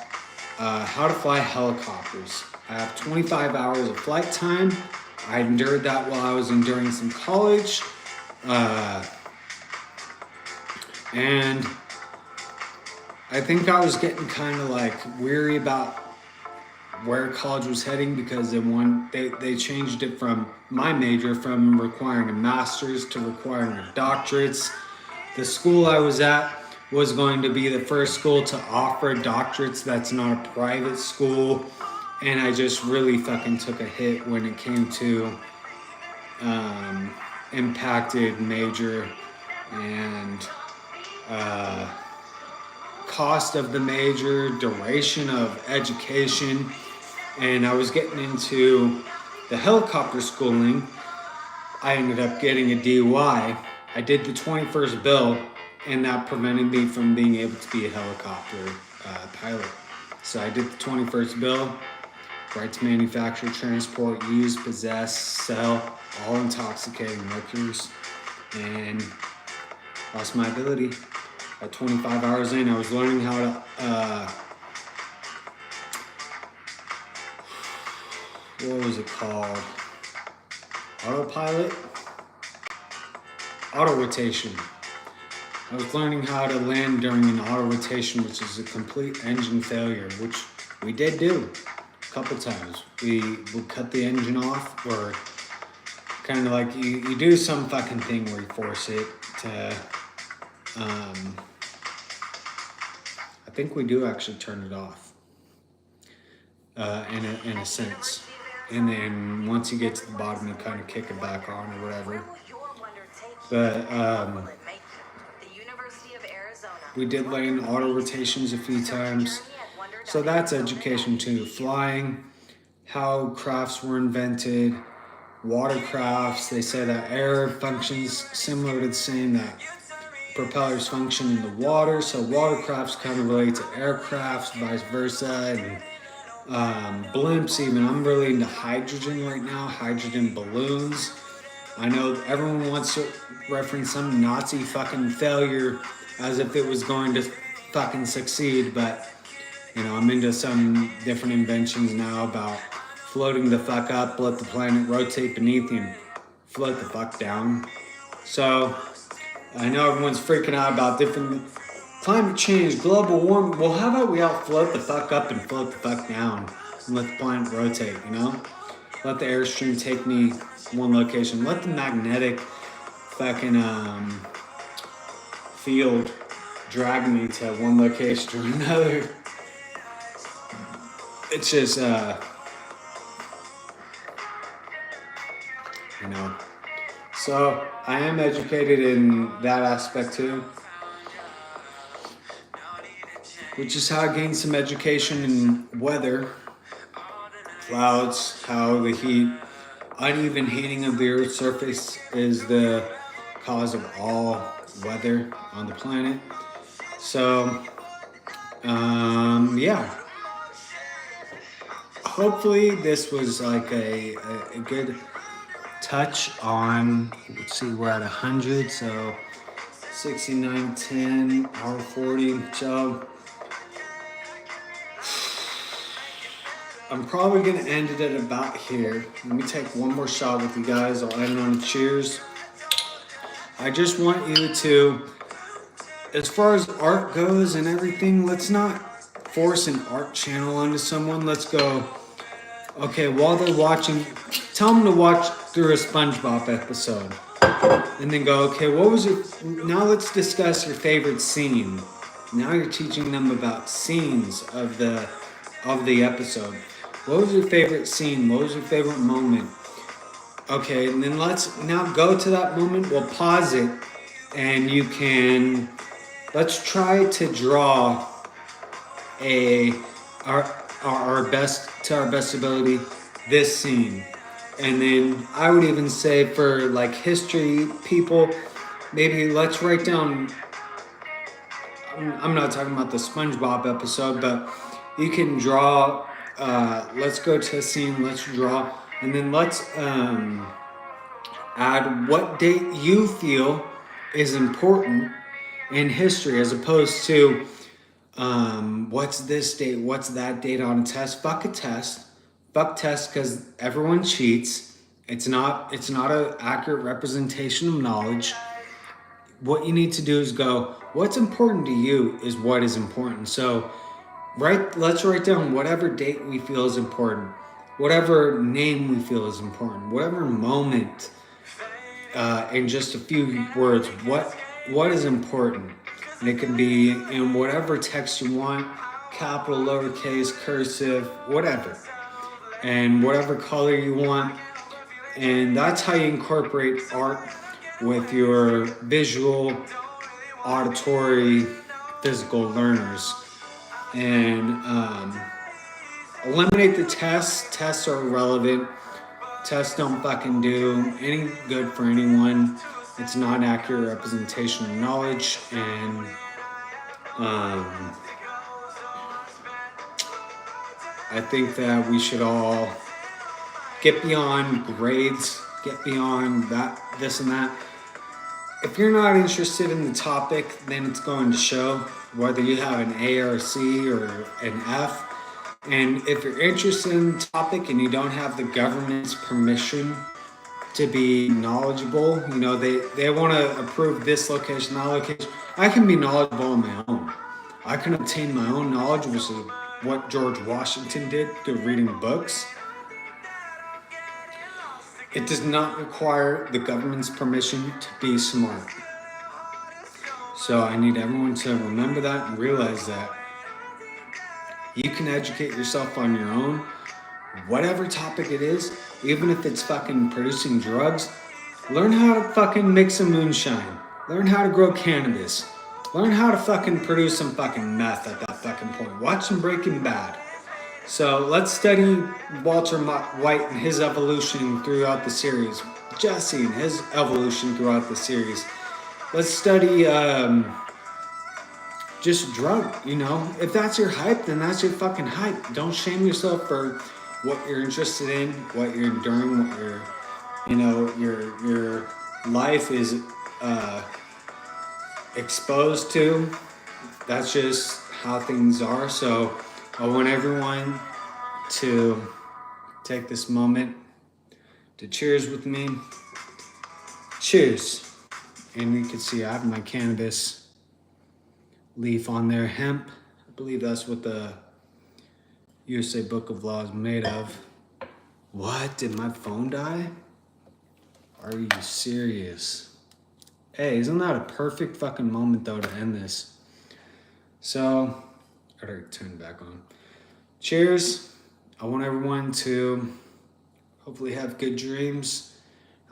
how to fly helicopters. I have 25 hours of flight time. I endured that while I was enduring some college. And I think I was getting kind of like weary about where college was heading, because they changed it from my major from requiring a master's to requiring a doctorate. The school I was at was going to be the first school to offer doctorates that's not a private school, and I just really fucking took a hit when it came to impacted major and cost of the major, duration of education. And I was getting into the helicopter schooling. I ended up getting a DUI. I did the 21st bill, and that prevented me from being able to be a helicopter pilot. So I did the 21st bill, right to manufacture, transport, use, possess, sell all intoxicating liquors, and lost my ability. At 25 hours in, I was learning how to, what was it called? Autopilot? Auto rotation. I was learning how to land during an auto rotation, which is a complete engine failure, which we did do a couple times. We would cut the engine off, or kind of like you do some fucking thing where you force it to, I think we do actually turn it off, in a sense. And then once you get to the bottom, you kind of kick it back on or whatever. But we did land auto rotations a few times. So that's education too. Flying, how crafts were invented, watercrafts. They say that air functions similar to the same that propellers function in the water. So watercrafts kind of relate to aircrafts, vice versa, and blimps even. I'm really into hydrogen right now, hydrogen balloons. I know everyone wants to reference some Nazi fucking failure as if it was going to fucking succeed, but you know, I'm into some different inventions now about floating the fuck up, let the planet rotate beneath you, and float the fuck down. So I know everyone's freaking out about different climate change, global warming. Well, how about we all float the fuck up and float the fuck down and let the planet rotate, you know? Let the airstream take me one location. Let the magnetic fucking field drag me to one location or another. It's just, you know. So I am educated in that aspect too, which is how I gained some education in weather, clouds, how the uneven heating of the Earth's surface is the cause of all weather on the planet. So, yeah. Hopefully this was like a good touch on, let's see, we're at 100, so 69, 10, hour 40. So I'm probably gonna end it at about here. Let me take one more shot with you guys. I'll end on cheers. I just want you to, as far as art goes and everything, let's not force an art channel onto someone. Let's go, okay, while they're watching, tell them to watch through a SpongeBob episode. And then go, okay, what was it? Now let's discuss your favorite scene. Now you're teaching them about scenes of the episode. What was your favorite scene? What was your favorite moment? Okay, and then let's now go to that moment. We'll pause it, and you can, let's try to draw our best, to our best ability, this scene. And then I would even say for like history people, maybe let's write down, I'm not talking about the SpongeBob episode, but you can draw, let's go to a scene, let's draw, and then let's add what date you feel is important in history, as opposed to what's this date, what's that date on a test. Fuck a test. Fuck tests, because everyone cheats. It's not an accurate representation of knowledge. What you need to do is go, what's important to you is what is important. So let's write down whatever date we feel is important, whatever name we feel is important, whatever moment, in just a few words, what is important. And it can be in whatever text you want, capital, lowercase, cursive, whatever. And whatever color you want. And that's how you incorporate art with your visual, auditory, physical learners. And eliminate the tests. Tests are irrelevant. Tests don't fucking do any good for anyone. It's not accurate representation of knowledge. And I think that we should all get beyond grades, get beyond that, this and that. If you're not interested in the topic, then it's going to show whether you have an A or a C or an F. And if you're interested in the topic and you don't have the government's permission to be knowledgeable, you know, they want to approve this location, that location, I can be knowledgeable on my own. I can obtain my own knowledge, which is what George Washington did through reading books. It does not require the government's permission to be smart. So I need everyone to remember that and realize that you can educate yourself on your own, whatever topic it is, even if it's fucking producing drugs. Learn how to fucking make some moonshine. Learn how to grow cannabis. Learn how to fucking produce some fucking meth at that fucking point. Watch some Breaking Bad. So let's study Walter White and his evolution throughout the series. Jesse and his evolution throughout the series. Let's study just drug, you know. If that's your hype, then that's your fucking hype. Don't shame yourself for what you're interested in, what you're enduring, what your, you know, your life is exposed to. That's just how things are. So I want everyone to take this moment to cheers with me. Cheers. And you can see I have my cannabis leaf on there, hemp. I believe that's what the USA Book of Law is made of. What? Did my phone die? Are you serious? Hey, isn't that a perfect fucking moment though to end this? So, I gotta turn it back on. Cheers. I want everyone to hopefully have good dreams.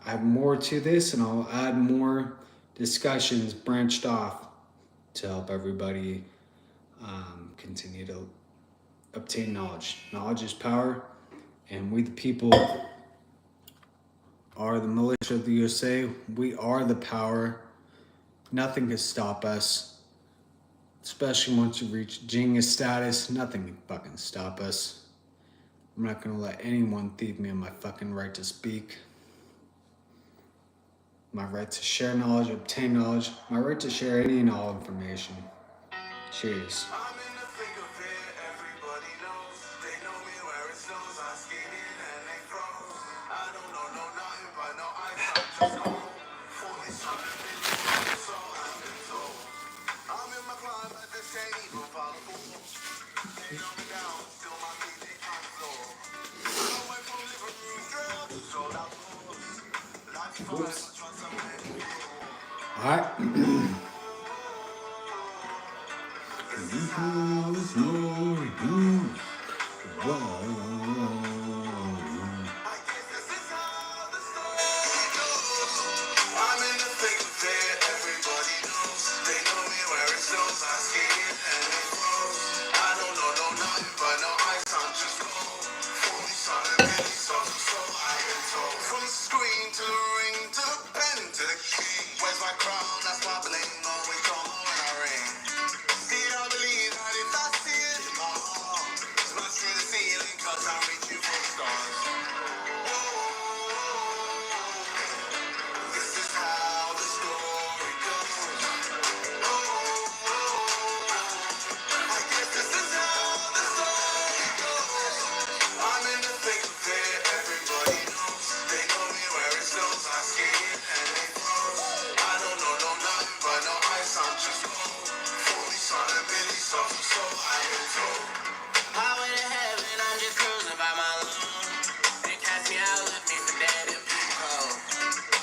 I have more to this, and I'll add more discussions branched off to help everybody continue to obtain knowledge. Knowledge is power, and we the people are the militia of the USA. We are the power. Nothing can stop us, especially once you reach genius status. Nothing can fucking stop us. I'm not gonna let anyone thieve me of my fucking right to speak. My right to share knowledge, obtain knowledge, my right to share any and all information. Cheers. I'm in the thick of it, everybody knows. They know me where it snows. I skate in and they froze. I don't know nothing, but no ice, I'm just cold. 40 something minutes, so I've been told. I'm in my climb, but this ain't even possible. They got me down, still my feet, they can't floor. I went from living room drill to sold out doors. Life's fine, but trust I'm ready. All right. I'm in the thick of it, everybody knows. They know me where it snows. I skate in and it froze. I don't know nothing, but no ice, I'm just cold. 40 something minutes, so I've been told. From the screen to the ring, to the pen, to the key. Where's my crown? That's my bling. Always on when I ring. See it, I believe that if I see it in my heart, smash through the ceiling, 'cause I'm reaching for the stars. This is how the story goes. I guess this is how the story goes. I'm in the thick of it, everybody knows. They know me where it snows. I skate in and they froze. I don't know nothing, but no ice, I'm just cold. 40 something minutes, so I've been told. Highway to heaven, I'm just cruising by my lone. They cast me out, left me for dead and people.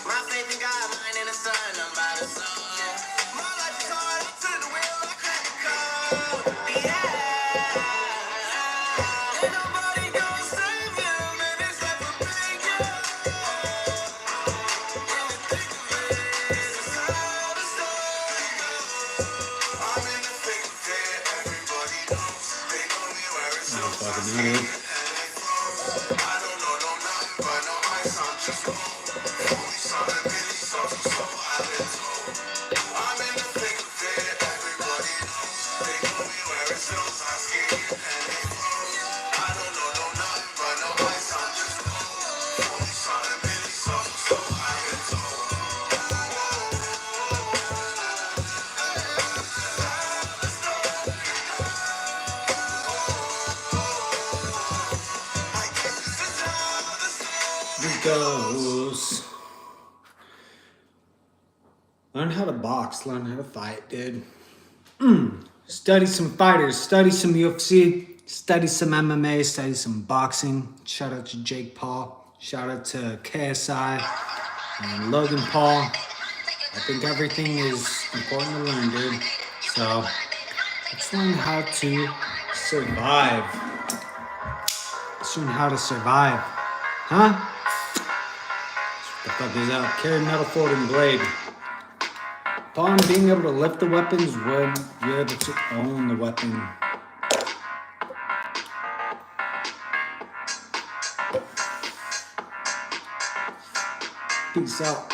My faith in God, mine in the sun, I'm by the soul. My life is hard, I took the wheel, I cracked the code. Yeah. Ain't nobody gonna save you, man, except for me, in the thick of it, this is how the story goes. I'm in the thick of it, everybody knows. They know me where it snows. I Fucking skate in know. and they froze. I don't know nothing, but no ice, I'm just cold. 40 something minutes, so I've been told. I'm in the thick of it, everybody knows. They know me where it snows. I skate in and they froze. I don't know nothing, but no ice, I'm just cold. 40 something minutes, so I've been told. I guess this is how the story It goes. Learn how to box, learn how to fight, dude. Study some fighters, study some UFC, study some MMA, study some boxing. Shout out to Jake Paul. Shout out to KSI and Logan Paul. I think everything is important to learn, dude. So let's learn how to survive. Let's learn how to survive. Huh? What the fuck is that? Carry metal folding blade. Upon being able to lift the weapons, when you're able to own the weapon. Peace out.